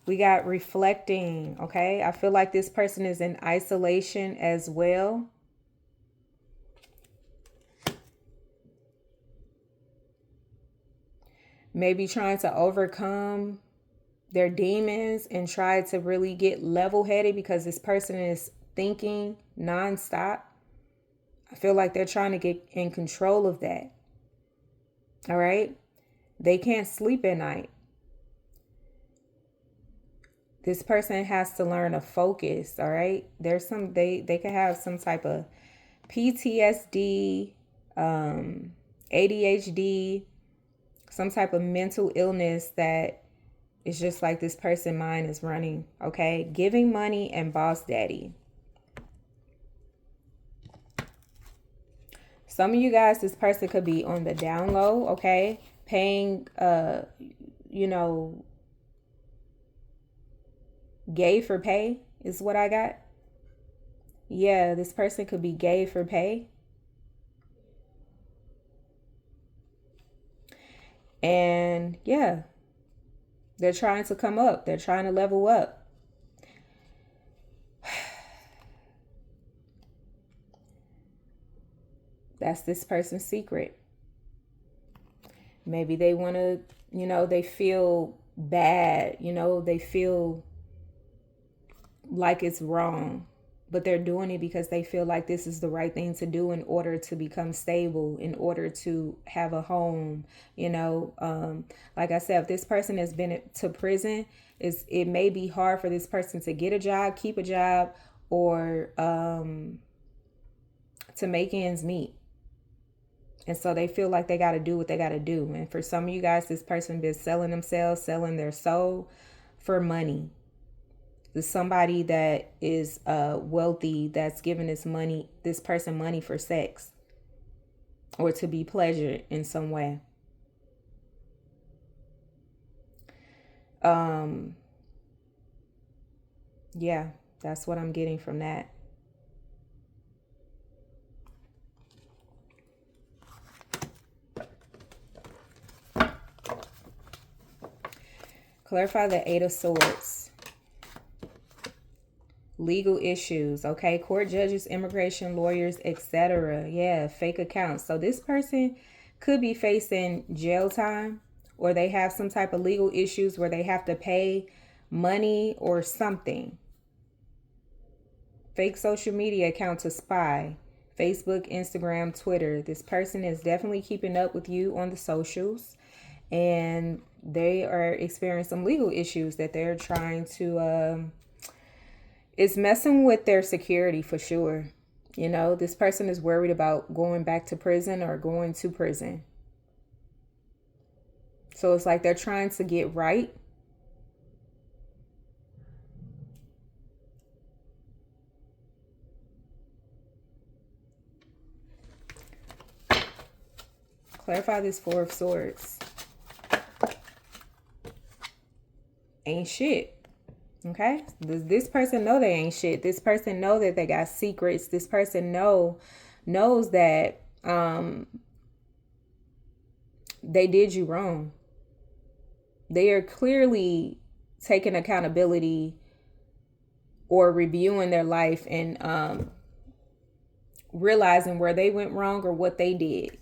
We got reflecting. Okay. I feel like this person is in isolation as well. Maybe trying to overcome their demons and try to really get level-headed because this person is thinking nonstop. I feel like they're trying to get in control of that. All right. They can't sleep at night. This person has to learn to focus. All right. There's they could have some type of PTSD, ADHD, some type of mental illness that is just like this person's mind is running. Okay. Giving money and boss daddy. Some of you guys, this person could be on the down low, okay? Paying, gay for pay is what I got. Yeah, this person could be gay for pay. And yeah, they're trying to come up. They're trying to level up. That's this person's secret. Maybe they want to, they feel bad, they feel like it's wrong, but they're doing it because they feel like this is the right thing to do in order to become stable, in order to have a home, like I said, if this person has been to prison, it may be hard for this person to get a job, keep a job, or to make ends meet. And so they feel like they got to do what they got to do. And for some of you guys, this person been selling themselves, selling their soul for money. There's somebody that is wealthy that's giving this person money for sex or to be pleasured in some way. Yeah, that's what I'm getting from that. Clarify the Eight of Swords. Legal issues, okay? Court judges, immigration lawyers, etc. Yeah, fake accounts. So this person could be facing jail time, or they have some type of legal issues where they have to pay money or something. Fake social media account to spy. Facebook, Instagram, Twitter. This person is definitely keeping up with you on the socials, and they are experiencing some legal issues that they're trying to, it's messing with their security for sure. This person is worried about going back to prison or going to prison. So it's like they're trying to get right. Clarify this Four of Swords. Ain't shit. Okay? Does this person know they ain't shit? This person know that they got secrets. This person knows that they did you wrong. They are clearly taking accountability or reviewing their life and realizing where they went wrong or what they did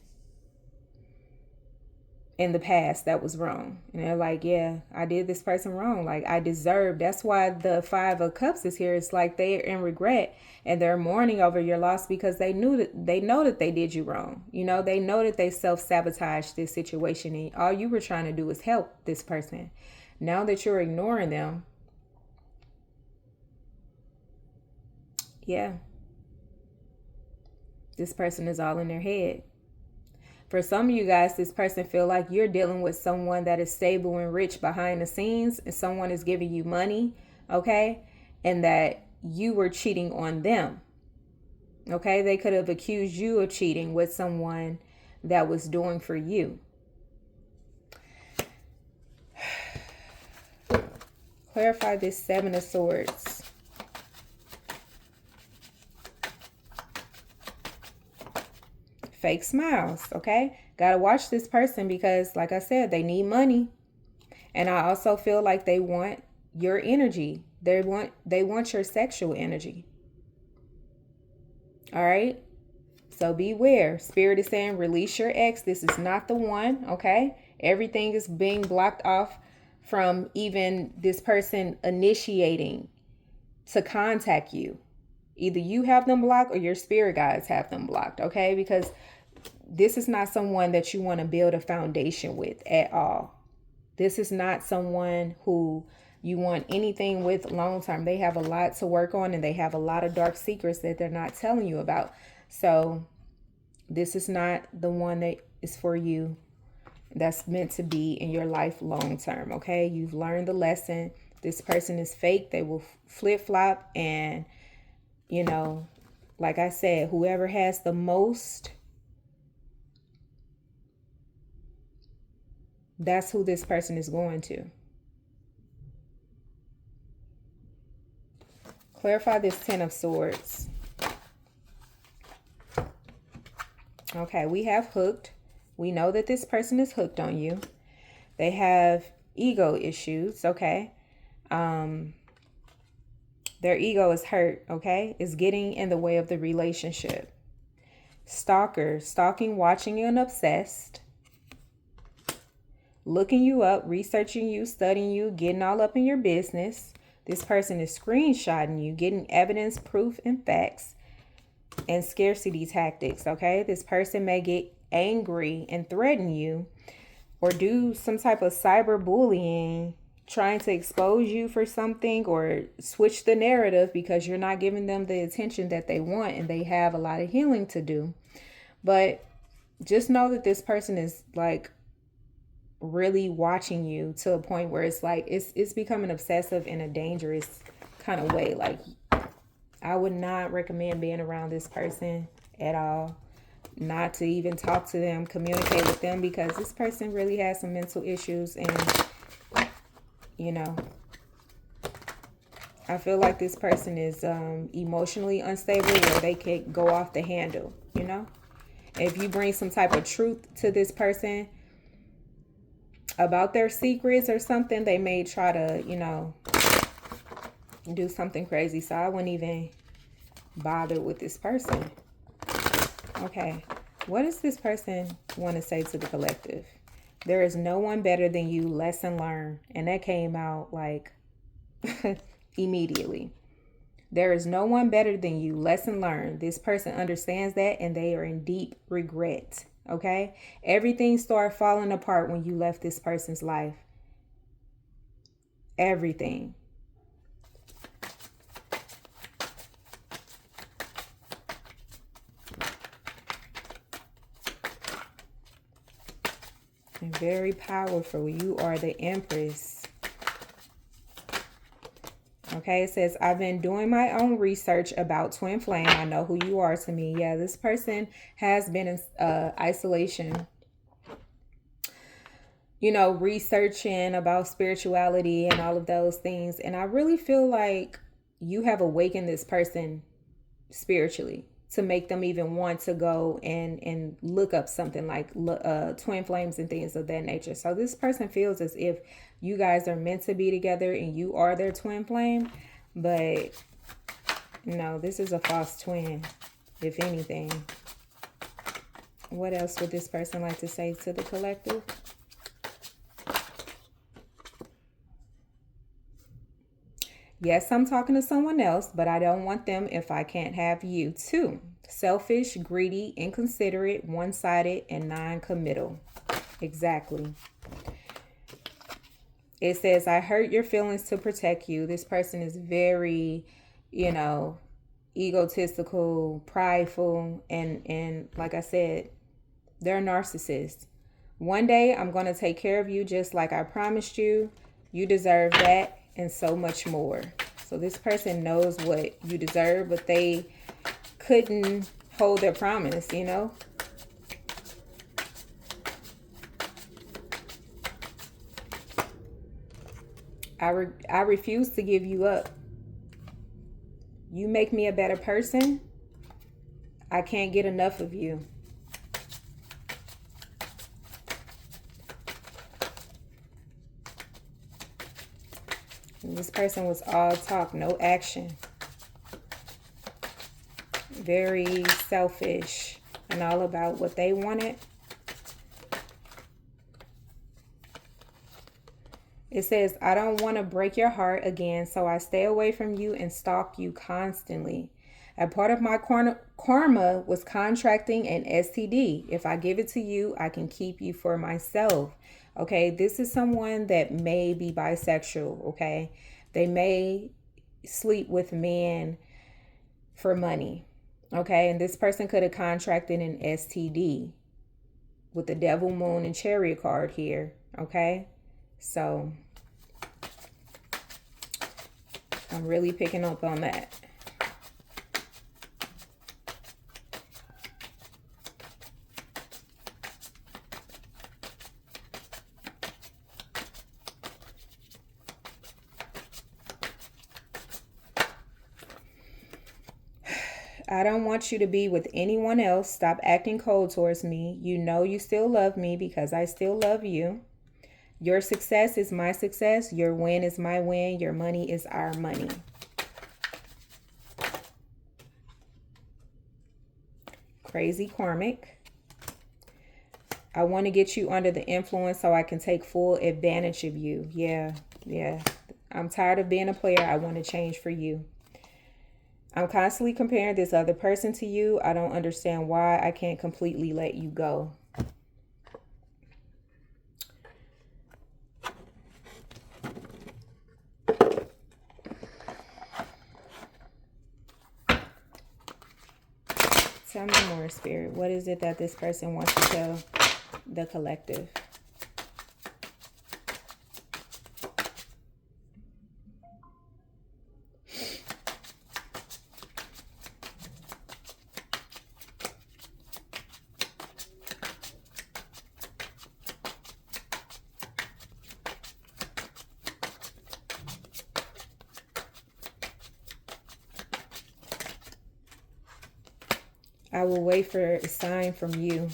in the past that was wrong. And they're like, yeah, I did this person wrong. Like, I deserve. That's why the Five of Cups is here. It's like they're in regret and they're mourning over your loss because they know that they did you wrong. They know that they self-sabotaged this situation, and all you were trying to do is help this person. Now that you're ignoring them, yeah, this person is all in their head. For some of you guys, this person feel like you're dealing with someone that is stable and rich behind the scenes, and someone is giving you money, okay? And that you were cheating on them, okay? They could have accused you of cheating with someone that was doing for you. Clarify this Seven of Swords. fake smiles, okay? Gotta watch this person because, like I said, they need money. And I also feel like they want your energy. They want your sexual energy. All right? So beware. Spirit is saying release your ex. This is not the one, okay? Everything is being blocked off from even this person initiating to contact you. Either you have them blocked or your spirit guides have them blocked, okay? Because this is not someone that you want to build a foundation with at all. This is not someone who you want anything with long term. They have a lot to work on and they have a lot of dark secrets that they're not telling you about. So this is not the one that is for you, that's meant to be in your life long term, okay? You've learned the lesson. This person is fake. They will flip-flop, and, you know, like I said, whoever has the most, that's who this person is going to. Clarify this Ten of Swords. Okay, we have hooked. We know that this person is hooked on you. They have ego issues, okay? Their ego is hurt, okay? It's getting in the way of the relationship. Stalker, stalking, watching, and obsessed. Looking you up, researching you, studying you, getting all up in your business. This person is screenshotting you, getting evidence, proof, and facts. And scarcity tactics, okay? This person may get angry and threaten you or do some type of cyber bullying, trying to expose you for something or switch the narrative because you're not giving them the attention that they want, and they have a lot of healing to do. But just know that this person is like really watching you to a point where it's like it's becoming obsessive in a dangerous kind of way. Like, I would not recommend being around this person at all. Not to even talk to them, communicate with them, because this person really has some mental issues. And, you know, I feel like this person is emotionally unstable, where they could go off the handle, you know. If you bring some type of truth to this person about their secrets or something, they may try to, you know, do something crazy. So I wouldn't even bother with this person. Okay, what does this person want to say to the collective? There is no one better than you, lesson learned. And that came out like immediately. There is no one better than you, lesson learned. This person understands that, and they are in deep regret. Okay, everything started falling apart when you left this person's life. Everything. And very powerful. You are the Empress. Okay, it says, I've been doing my own research about twin flame. I know who you are to me. Yeah, this person has been in isolation, you know, researching about spirituality and all of those things. And I really feel like you have awakened this person spiritually to make them even want to go and look up something like twin flames and things of that nature. So this person feels as if you guys are meant to be together and you are their twin flame. But no, this is a false twin, if anything. What else would this person like to say to the collective? Yes, I'm talking to someone else, but I don't want them if I can't have you too. Selfish, greedy, inconsiderate, one-sided, and non-committal. Exactly. It says, I hurt your feelings to protect you. This person is very, you know, egotistical, prideful, and like I said, they're narcissists. One day I'm going to take care of you just like I promised you. You deserve that and so much more. So this person knows what you deserve, but they couldn't hold their promise, you know. I refuse to give you up. You make me a better person. I can't get enough of you. This person was all talk, no action. Very selfish and all about what they wanted. It says, I don't want to break your heart again, so I stay away from you and stalk you constantly. A part of my karma was contracting an STD. If I give it to you, I can keep you for myself. Okay, this is someone that may be bisexual, okay? They may sleep with men for money, okay? And this person could have contracted an STD with the Devil, Moon, and Chariot card here, okay? So I'm really picking up on that. I don't want you to be with anyone else. Stop acting cold towards me. You know you still love me because I still love you. Your success is my success. Your win is my win. Your money is our money. Crazy karmic. I want to get you under the influence so I can take full advantage of you. Yeah. I'm tired of being a player. I want to change for you. I'm constantly comparing this other person to you. I don't understand why I can't completely let you go. Tell me more, Spirit. What is it that this person wants to tell the collective? I will wait for a sign from you.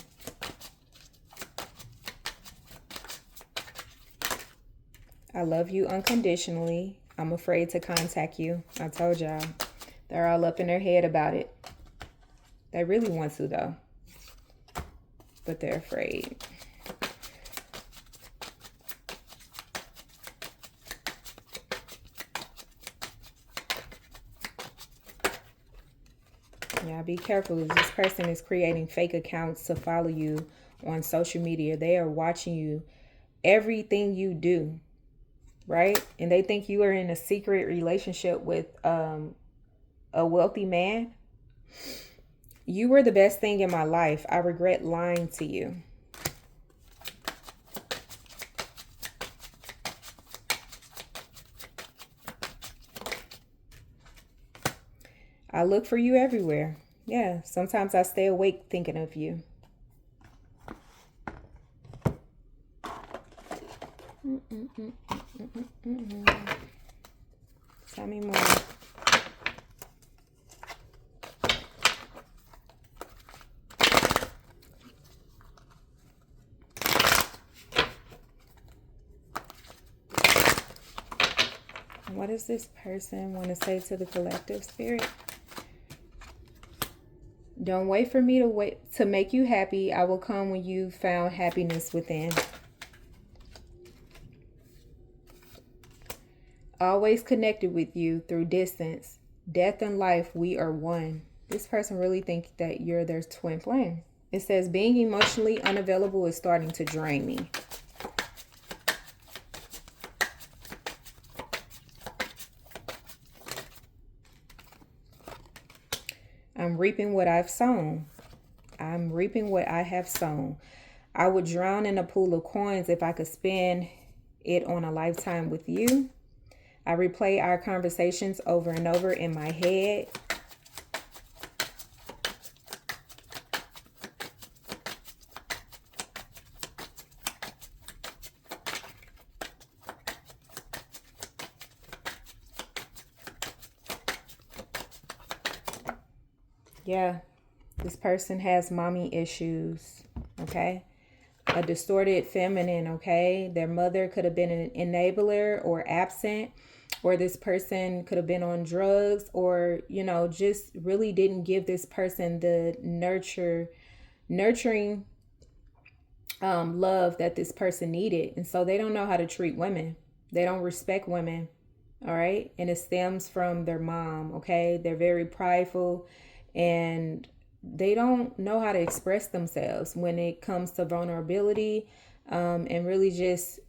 I love you unconditionally. I'm afraid to contact you. I told y'all. They're all up in their head about it. They really want to, though. But they're afraid. Yeah, be careful. This person is creating fake accounts to follow you on social media. They are watching you, everything you do, right? And they think you are in a secret relationship with a wealthy man. You were the best thing in my life. I regret lying to you. I look for you everywhere. Yeah, sometimes I stay awake thinking of you. Tell me more. What does this person want to say to the collective, Spirit? Don't wait for me to make you happy. I will come when you've found happiness within. Always connected with you through distance. Death and life, we are one. This person really thinks that you're their twin flame. It says, being emotionally unavailable is starting to drain me. I'm reaping what I've sown. I'm reaping what I have sown. I would drown in a pool of coins if I could spend it on a lifetime with you. I replay our conversations over and over in my head. Yeah, this person has mommy issues, okay? A distorted feminine, okay? Their mother could have been an enabler or absent, or this person could have been on drugs, or, you know, just really didn't give this person the nurturing love that this person needed. And so they don't know how to treat women. They don't respect women. All right. And it stems from their mom. Okay. They're very prideful, and they don't know how to express themselves when it comes to vulnerability, and really just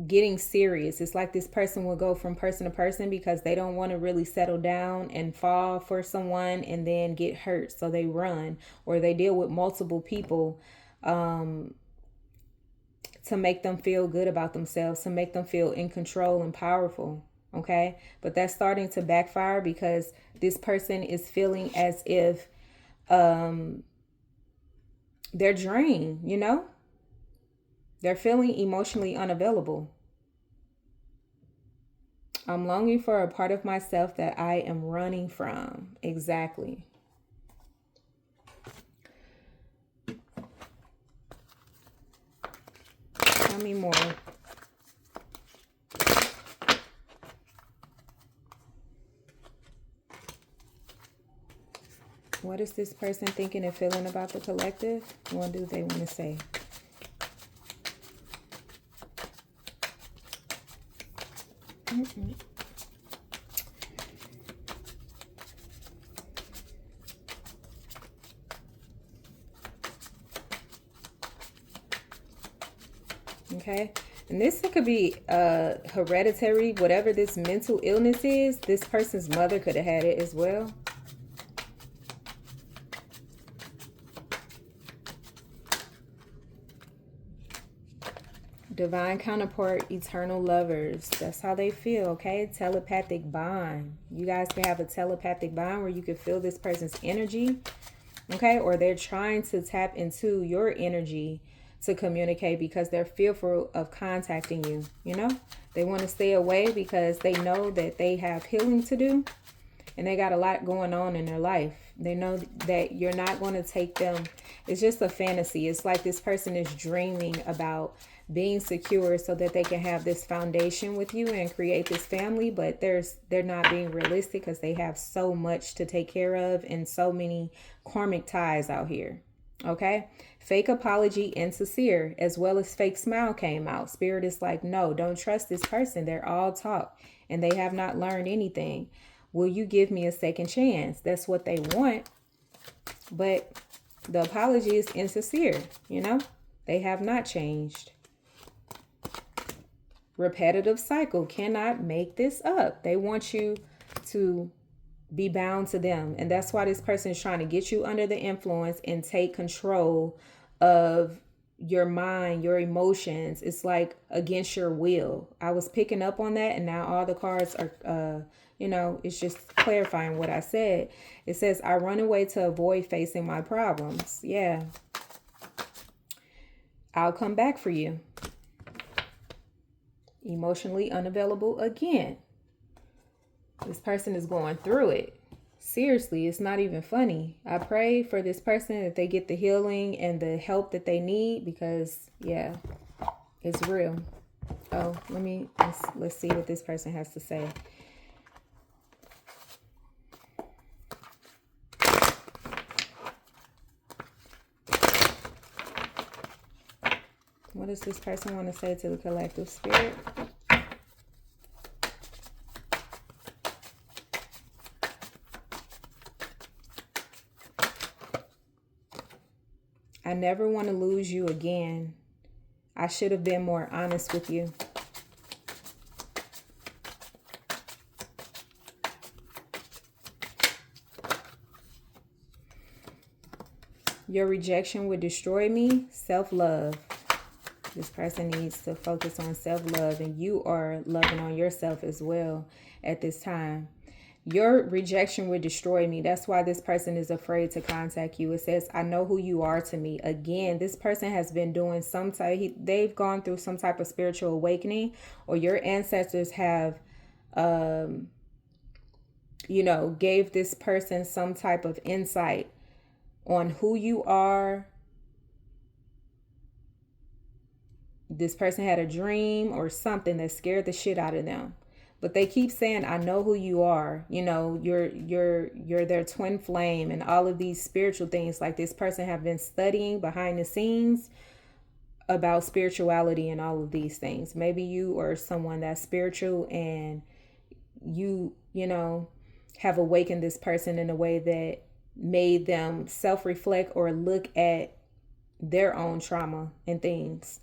getting serious. It's like this person will go from person to person because they don't want to really settle down and fall for someone and then get hurt. So they run, or they deal with multiple people to make them feel good about themselves, to make them feel in control and powerful. Okay. But that's starting to backfire because this person is feeling as if they're drained, you know? They're feeling emotionally unavailable. I'm longing for a part of myself that I am running from. Exactly. Tell me more. What is this person thinking and feeling about the collective? What do they want to say? Okay. And this could be hereditary. Whatever this mental illness is, this person's mother could have had it as well. Divine counterpart, eternal lovers. That's how they feel, okay? Telepathic bond. You guys can have a telepathic bond where you can feel this person's energy, okay? Or they're trying to tap into your energy to communicate because they're fearful of contacting you, you know? They want to stay away because they know that they have healing to do and they got a lot going on in their life. They know that you're not going to take them. It's just a fantasy. It's like this person is dreaming about being secure so that they can have this foundation with you and create this family, but they're not being realistic because they have so much to take care of and so many karmic ties out here. Okay. Fake apology and sincere, as well as fake smile, came out. Spirit is like, no, don't trust this person. They're all talk and they have not learned anything. Will you give me a second chance? That's what they want. But the apology is insincere, you know? They have not changed. Repetitive cycle, cannot make this up. They want you to be bound to them. And that's why this person is trying to get you under the influence and take control of your mind, your emotions. It's like against your will. I was picking up on that, and now all the cards are, you know, it's just clarifying what I said. It says, I run away to avoid facing my problems. Yeah. I'll come back for you. Emotionally unavailable again. This person is going through it. Seriously, it's not even funny. I pray for this person that they get the healing and the help that they need because, yeah, it's real. Oh, let's see what this person has to say. What does this person want to say to the collective spirit? I never want to lose you again. I should have been more honest with you. Your rejection would destroy me. Self-love. This person needs to focus on self-love, and you are loving on yourself as well at this time. Your rejection would destroy me. That's why this person is afraid to contact you. It says, I know who you are to me. Again, this person has been doing they've gone through some type of spiritual awakening, or your ancestors have, gave this person some type of insight on who you are. This person had a dream or something that scared the shit out of them. But they keep saying, I know who you are. You know, you're their twin flame and all of these spiritual things. Like this person have been studying behind the scenes about spirituality and all of these things. Maybe you are someone that's spiritual and you know, have awakened this person in a way that made them self-reflect or look at their own trauma and things.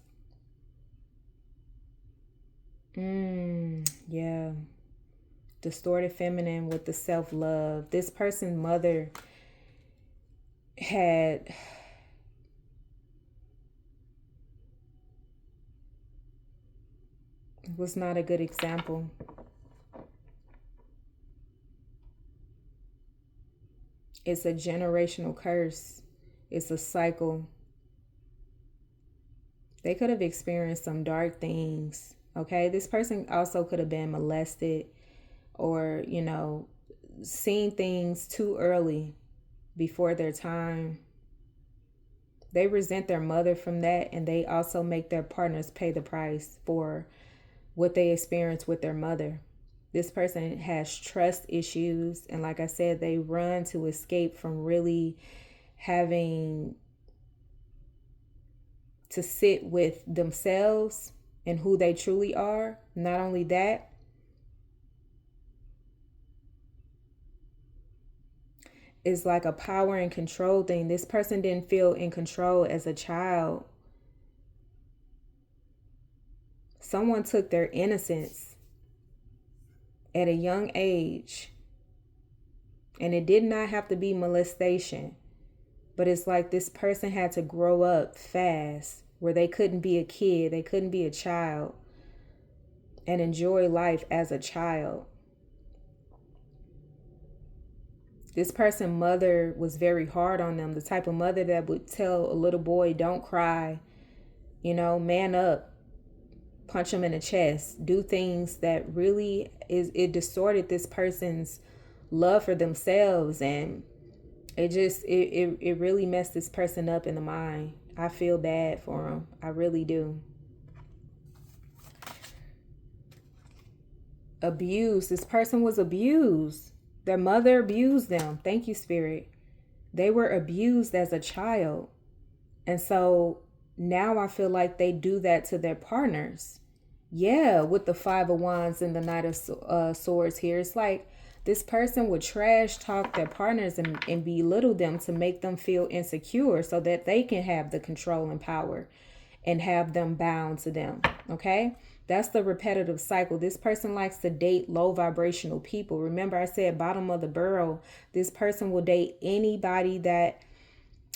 Yeah. Distorted feminine with the self-love. This person's mother was not a good example. It's a generational curse. It's a cycle. They could have experienced some dark things. Okay. This person also could have been molested or, you know, seen things too early before their time. They resent their mother from that, and they also make their partners pay the price for what they experience with their mother. This person has trust issues, and like I said, they run to escape from really having to sit with themselves and who they truly are. Not only that, it's like a power and control thing. This person didn't feel in control as a child. Someone took their innocence at a young age. And it did not have to be molestation. But it's like this person had to grow up fast where they couldn't be a kid. They couldn't be a child and enjoy life as a child. This person's mother was very hard on them. The type of mother that would tell a little boy, don't cry, you know, man up, punch him in the chest, do things that really it distorted this person's love for themselves. And it really messed this person up in the mind. I feel bad for them. I really do. Abused. This person was abused. Their mother abused them. Thank you, Spirit. They were abused as a child. And so now I feel like they do that to their partners. Yeah, with the Five of Wands and the Knight of Swords here. It's like this person would trash talk their partners and belittle them to make them feel insecure so that they can have the control and power and have them bound to them. Okay? That's the repetitive cycle. This person likes to date low vibrational people. Remember, I said bottom of the barrel. This person will date anybody that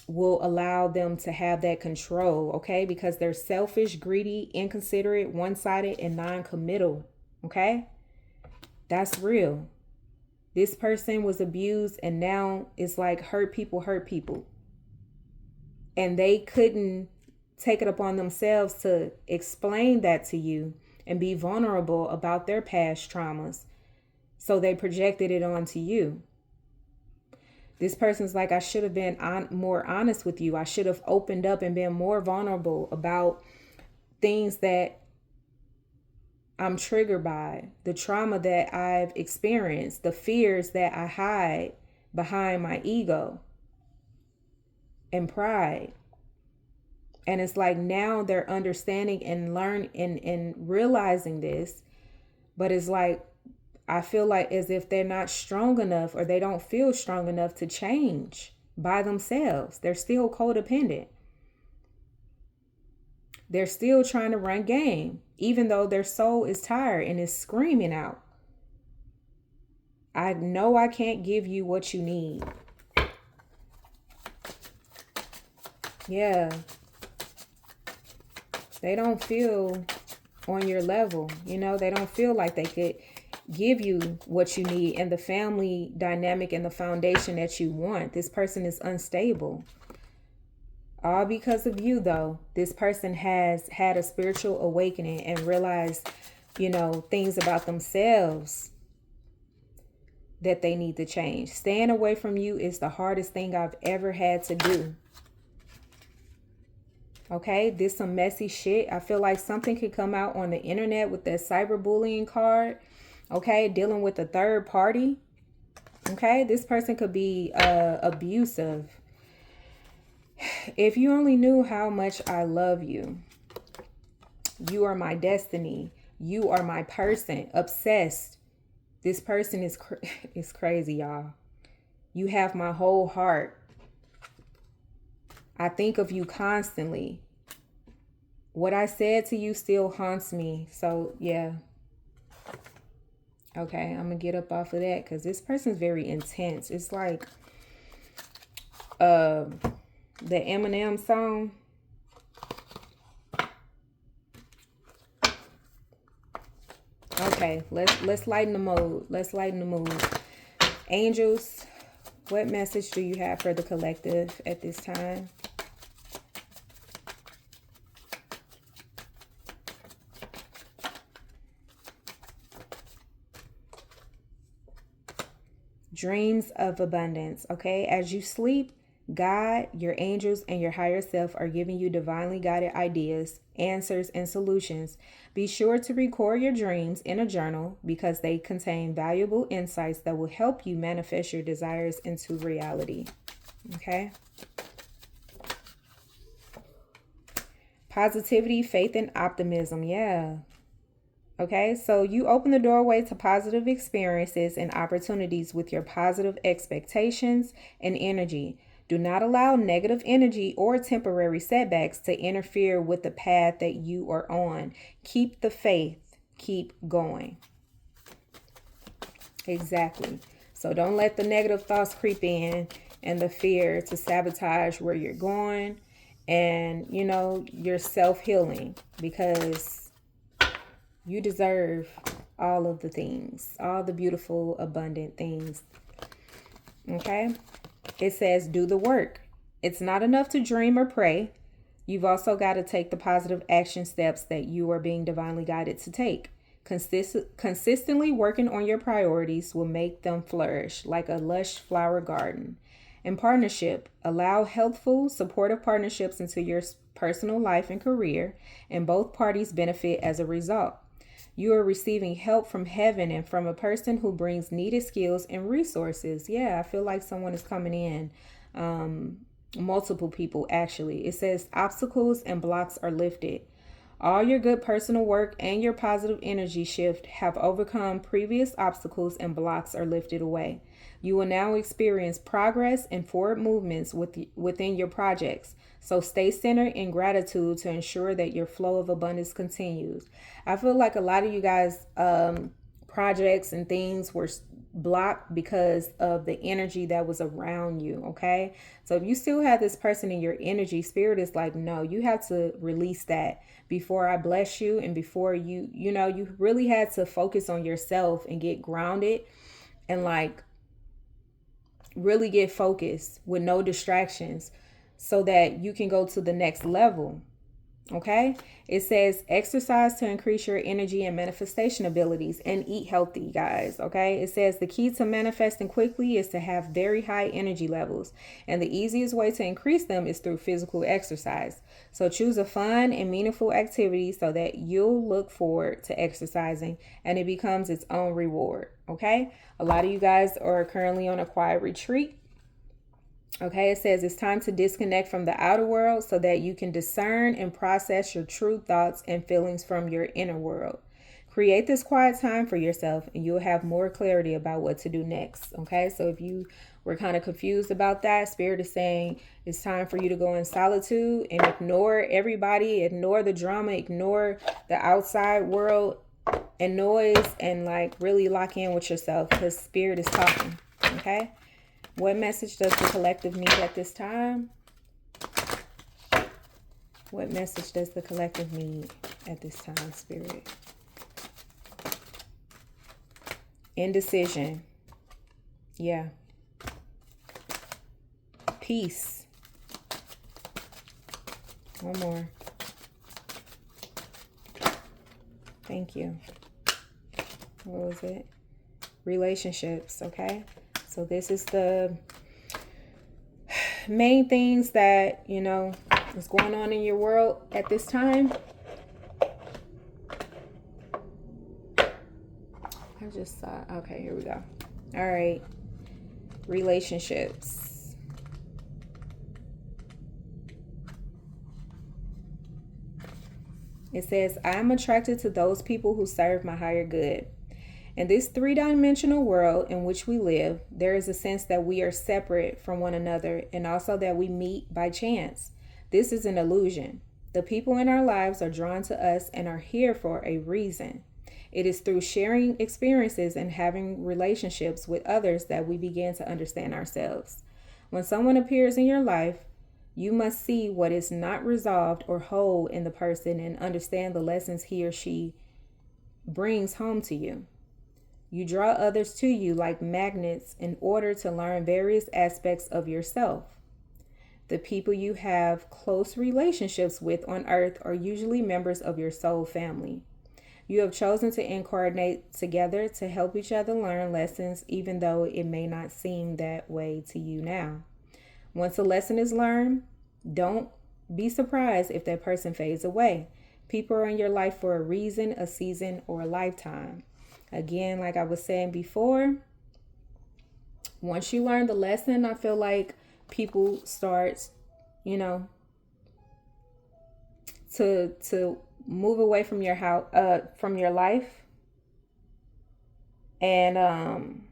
will allow them to have that control, okay? Because they're selfish, greedy, inconsiderate, one-sided, and non-committal, okay? That's real. This person was abused, and now it's like hurt people. And they couldn't take it upon themselves to explain that to you and be vulnerable about their past traumas. So they projected it onto you. This person's like, I should have been more honest with you. I should have opened up and been more vulnerable about things that I'm triggered by, the trauma that I've experienced, the fears that I hide behind my ego and pride. And it's like now they're understanding and and realizing this, but it's like, I feel like as if they're not strong enough or they don't feel strong enough to change by themselves. They're still codependent. They're still trying to run game, even though their soul is tired and is screaming out. I know I can't give you what you need. Yeah. They don't feel on your level. You know, they don't feel like they could give you what you need and the family dynamic and the foundation that you want. This person is unstable. All because of you, though. This person has had a spiritual awakening and realized, you know, things about themselves that they need to change. Staying away from you is the hardest thing I've ever had to do. Okay, this some messy shit. I feel like something could come out on the internet with that cyberbullying card. Okay, dealing with a third party. Okay, this person could be abusive. If you only knew how much I love you. You are my destiny. You are my person. Obsessed. This person is crazy, y'all. You have my whole heart. I think of you constantly. What I said to you still haunts me. So, yeah. Okay, I'm going to get up off of that because this person's very intense. It's like the Eminem song. Okay, let's lighten the mode. Let's lighten the mood. Angels, what message do you have for the collective at this time? Dreams of abundance. Okay, as you sleep, God, your angels, and your higher self are giving you divinely guided ideas, answers, and solutions. Be sure to record your dreams in a journal because they contain valuable insights that will help you manifest your desires into reality. Okay. Positivity, faith, and optimism. Yeah. Okay, so you open the doorway to positive experiences and opportunities with your positive expectations and energy. Do not allow negative energy or temporary setbacks to interfere with the path that you are on. Keep the faith. Keep going. Exactly. So don't let the negative thoughts creep in and the fear to sabotage where you're going and, you know, your self-healing, because you deserve all of the things, all the beautiful, abundant things. Okay? It says, do the work. It's not enough to dream or pray. You've also got to take the positive action steps that you are being divinely guided to take. Consistently working on your priorities will make them flourish like a lush flower garden. In partnership, allow healthful, supportive partnerships into your personal life and career, and both parties benefit as a result. You are receiving help from heaven and from a person who brings needed skills and resources. Yeah, I feel like someone is coming in. Multiple people, actually. It says obstacles and blocks are lifted. All your good personal work and your positive energy shift have overcome previous obstacles and blocks are lifted away. You will now experience progress and forward movements within your projects. So stay centered in gratitude to ensure that your flow of abundance continues. I feel like a lot of you guys, projects and things were blocked because of the energy that was around you. Okay, so if you still have this person in your energy, spirit is like, no, you have to release that before I bless you, and before you really had to focus on yourself and get grounded and like really get focused with no distractions so that you can go to the next level. Okay, it says exercise to increase your energy and manifestation abilities, and eat healthy, guys. Okay, it says the key to manifesting quickly is to have very high energy levels, and the easiest way to increase them is through physical exercise. So choose a fun and meaningful activity so that you'll look forward to exercising and it becomes its own reward. Okay, a lot of you guys are currently on a quiet retreat. Okay, it says it's time to disconnect from the outer world so that you can discern and process your true thoughts and feelings from your inner world. Create this quiet time for yourself and you'll have more clarity about what to do next. Okay, so if you were kind of confused about that, Spirit is saying it's time for you to go in solitude and ignore everybody, ignore the drama, ignore the outside world and noise, and like really lock in with yourself because Spirit is talking. Okay. What message does the collective need at this time? What message does the collective need at this time, Spirit? Indecision. Yeah. Peace. One more. Thank you. What was it? Relationships, okay? So this is the main things that, is going on in your world at this time. All I just saw. Okay, here we go. All right. Relationships. It says, I am attracted to those people who serve my higher good. In this three-dimensional world in which we live, there is a sense that we are separate from one another and also that we meet by chance. This is an illusion. The people in our lives are drawn to us and are here for a reason. It is through sharing experiences and having relationships with others that we begin to understand ourselves. When someone appears in your life, you must see what is not resolved or whole in the person and understand the lessons he or she brings home to you. You draw others to you like magnets in order to learn various aspects of yourself. The people you have close relationships with on earth are usually members of your soul family. You have chosen to incarnate together to help each other learn lessons, even though it may not seem that way to you now. Once a lesson is learned, don't be surprised if that person fades away. People are in your life for a reason, a season, or a lifetime. Again, like I was saying before, once you learn the lesson, I feel like people start, to move away from your house, from your life, and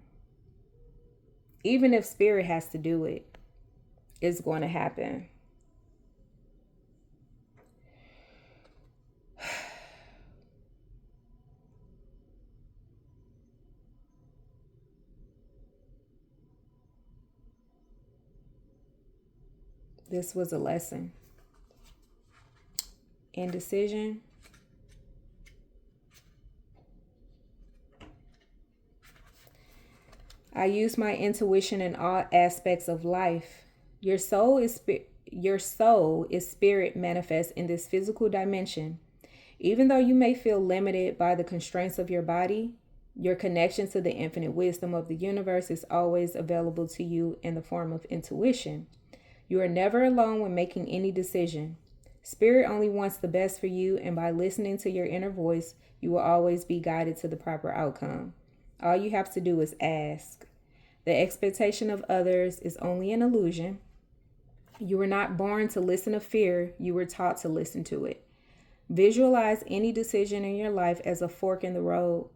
even if spirit has to do it, it's going to happen. This was a lesson. Indecision. I use my intuition in all aspects of life. Your soul is spirit manifest in this physical dimension. Even though you may feel limited by the constraints of your body, your connection to the infinite wisdom of the universe is always available to you in the form of intuition. You are never alone when making any decision. Spirit only wants the best for you, and by listening to your inner voice, you will always be guided to the proper outcome. All you have to do is ask. The expectation of others is only an illusion. You were not born to listen to fear, you were taught to listen to it. Visualize any decision in your life as a fork in the road.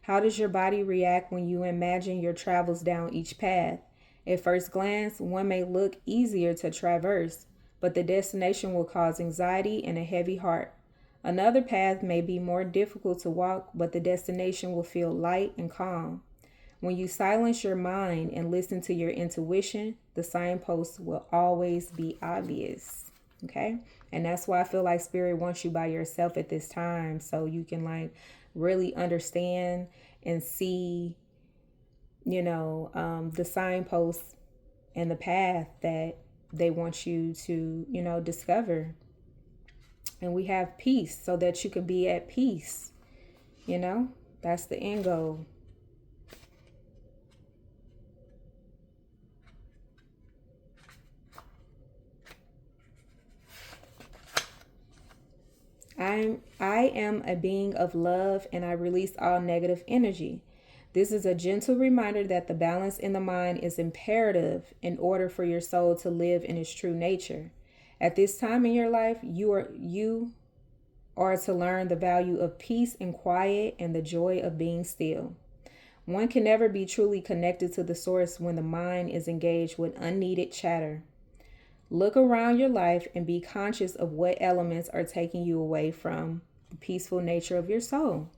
How does your body react when you imagine your travels down each path? At first glance, one may look easier to traverse, but the destination will cause anxiety and a heavy heart. Another path may be more difficult to walk, but the destination will feel light and calm. When you silence your mind and listen to your intuition, the signposts will always be obvious. Okay? And that's why I feel like Spirit wants you by yourself at this time, so you can really understand and see, the signposts and the path that they want you to, discover. And we have peace so that you can be at peace. That's the end goal. I am a being of love, and I release all negative energy. This is a gentle reminder that the balance in the mind is imperative in order for your soul to live in its true nature. At this time in your life, you are to learn the value of peace and quiet and the joy of being still. One can never be truly connected to the source when the mind is engaged with unneeded chatter. Look around your life and be conscious of what elements are taking you away from the peaceful nature of your soul.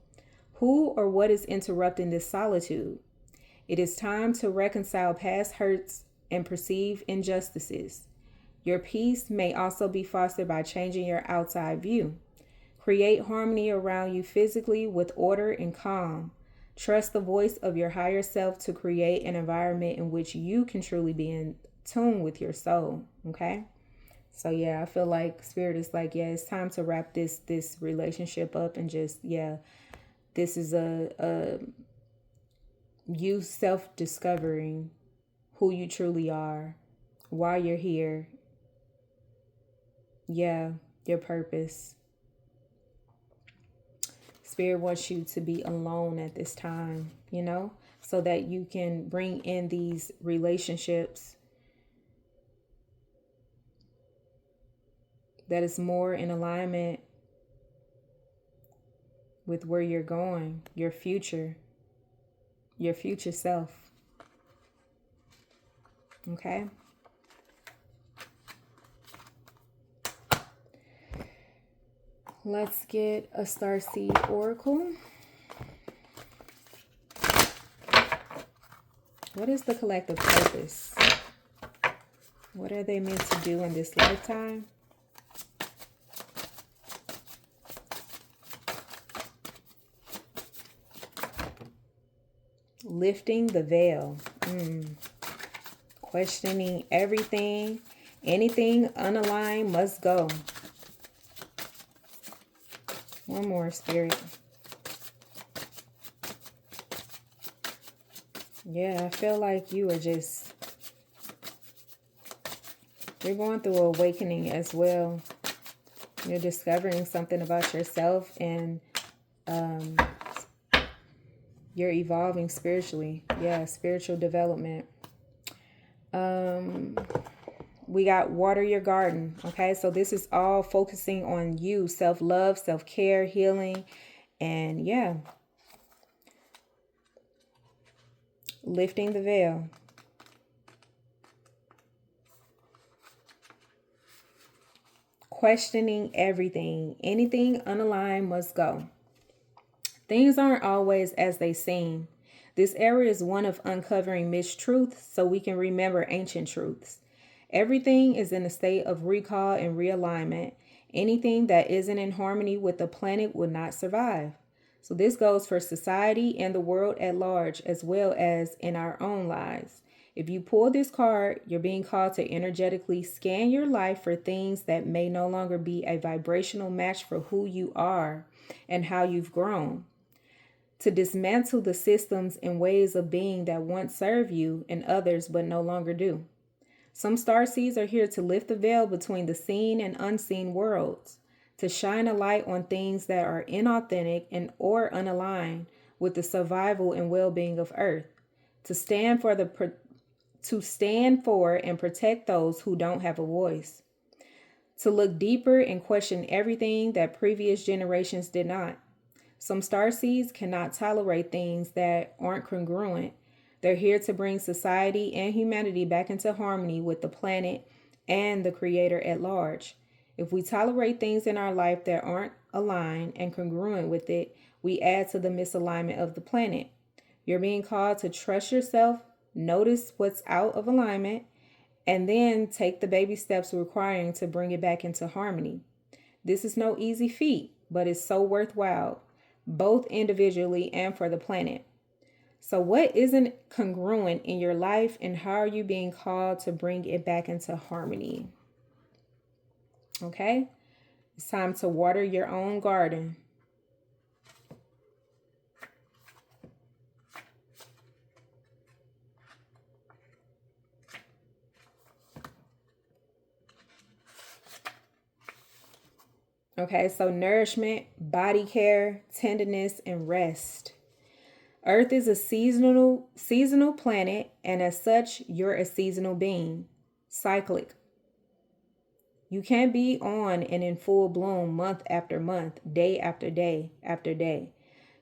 Who or what is interrupting this solitude? It is time to reconcile past hurts and perceived injustices. Your peace may also be fostered by changing your outside view. Create harmony around you physically with order and calm. Trust the voice of your higher self to create an environment in which you can truly be in tune with your soul. Okay? So yeah, I feel like Spirit is like, yeah, it's time to wrap this relationship up and just, this is a you self-discovering who you truly are, why you're here. Yeah, your purpose. Spirit wants you to be alone at this time, you know, so that you can bring in these relationships that is more in alignment with where you're going, your future self. Okay? Let's get a Starseed Oracle. What is the collective purpose? What are they meant to do in this lifetime? Lifting the veil. Questioning everything. Anything unaligned must go. One more, Spirit. Yeah, I feel like you are just... You're going through awakening as well. You're discovering something about yourself, and you're evolving spiritually. Yeah, spiritual development. We got water your garden. Okay, so this is all focusing on you, self-love, self-care, healing, and yeah, lifting the veil. Questioning everything. Anything unaligned must go. Things aren't always as they seem. This era is one of uncovering mistruths so we can remember ancient truths. Everything is in a state of recall and realignment. Anything that isn't in harmony with the planet will not survive. So this goes for society and the world at large, as well as in our own lives. If you pull this card, you're being called to energetically scan your life for things that may no longer be a vibrational match for who you are and how you've grown. To dismantle the systems and ways of being that once served you and others but no longer do. Some starseeds are here to lift the veil between the seen and unseen worlds, to shine a light on things that are inauthentic and or unaligned with the survival and well-being of Earth, to stand for and protect those who don't have a voice, to look deeper and question everything that previous generations did not. Some starseeds cannot tolerate things that aren't congruent. They're here to bring society and humanity back into harmony with the planet and the Creator at large. If we tolerate things in our life that aren't aligned and congruent with it, we add to the misalignment of the planet. You're being called to trust yourself, notice what's out of alignment, and then take the baby steps requiring to bring it back into harmony. This is no easy feat, but it's so worthwhile, both individually and for the planet. So what isn't congruent in your life, and how are you being called to bring it back into harmony? Okay, it's time to water your own garden. Okay, so nourishment, body care, tenderness, and rest. Earth is a seasonal planet, and as such, you're a seasonal being. Cyclic. You can't be on and in full bloom month after month, day after day after day.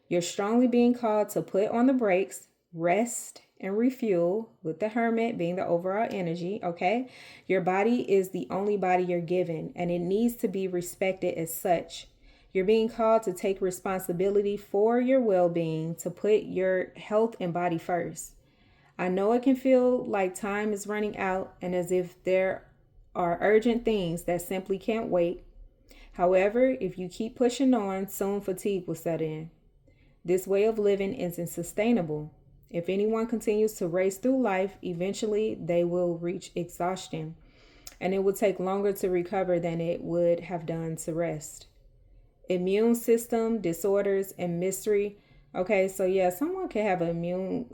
You're strongly being called to put on the brakes, rest, and refuel, with the Hermit being the overall energy, okay? Your body is the only body you're given, and it needs to be respected as such. You're being called to take responsibility for your well-being, to put your health and body first. I know it can feel like time is running out and as if there are urgent things that simply can't wait. However, if you keep pushing on, soon fatigue will set in. This way of living isn't sustainable. If anyone continues to race through life, eventually they will reach exhaustion, and it will take longer to recover than it would have done to rest. Immune system disorders and mystery. Okay, so yeah, someone can have an immune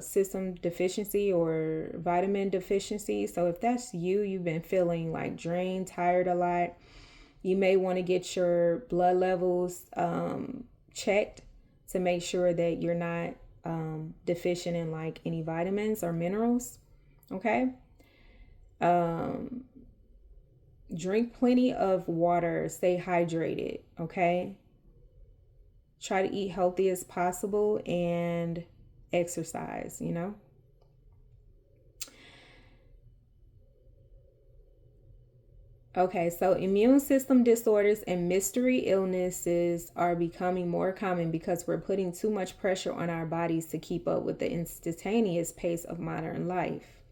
system deficiency or vitamin deficiency. So if that's you, you've been feeling like drained, tired a lot. You may want to get your blood levels checked to make sure that you're not deficient in like any vitamins or minerals. Okay. Drink plenty of water. Stay hydrated. Okay. Try to eat healthy as possible and exercise, you know. Okay, so immune system disorders and mystery illnesses are becoming more common because we're putting too much pressure on our bodies to keep up with the instantaneous pace of modern life.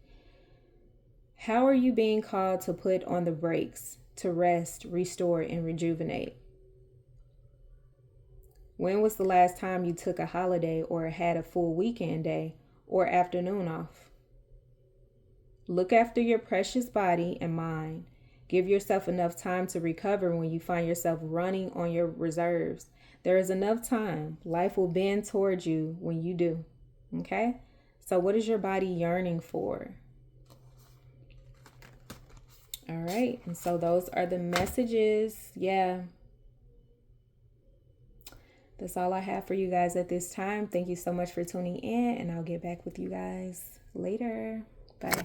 How are you being called to put on the brakes, to rest, restore, and rejuvenate? When was the last time you took a holiday or had a full weekend day or afternoon off? Look after your precious body and mind. Give yourself enough time to recover when you find yourself running on your reserves. There is enough time. Life will bend towards you when you do. Okay? So what is your body yearning for? All right. And so those are the messages. Yeah. That's all I have for you guys at this time. Thank you so much for tuning in, and I'll get back with you guys later. Bye.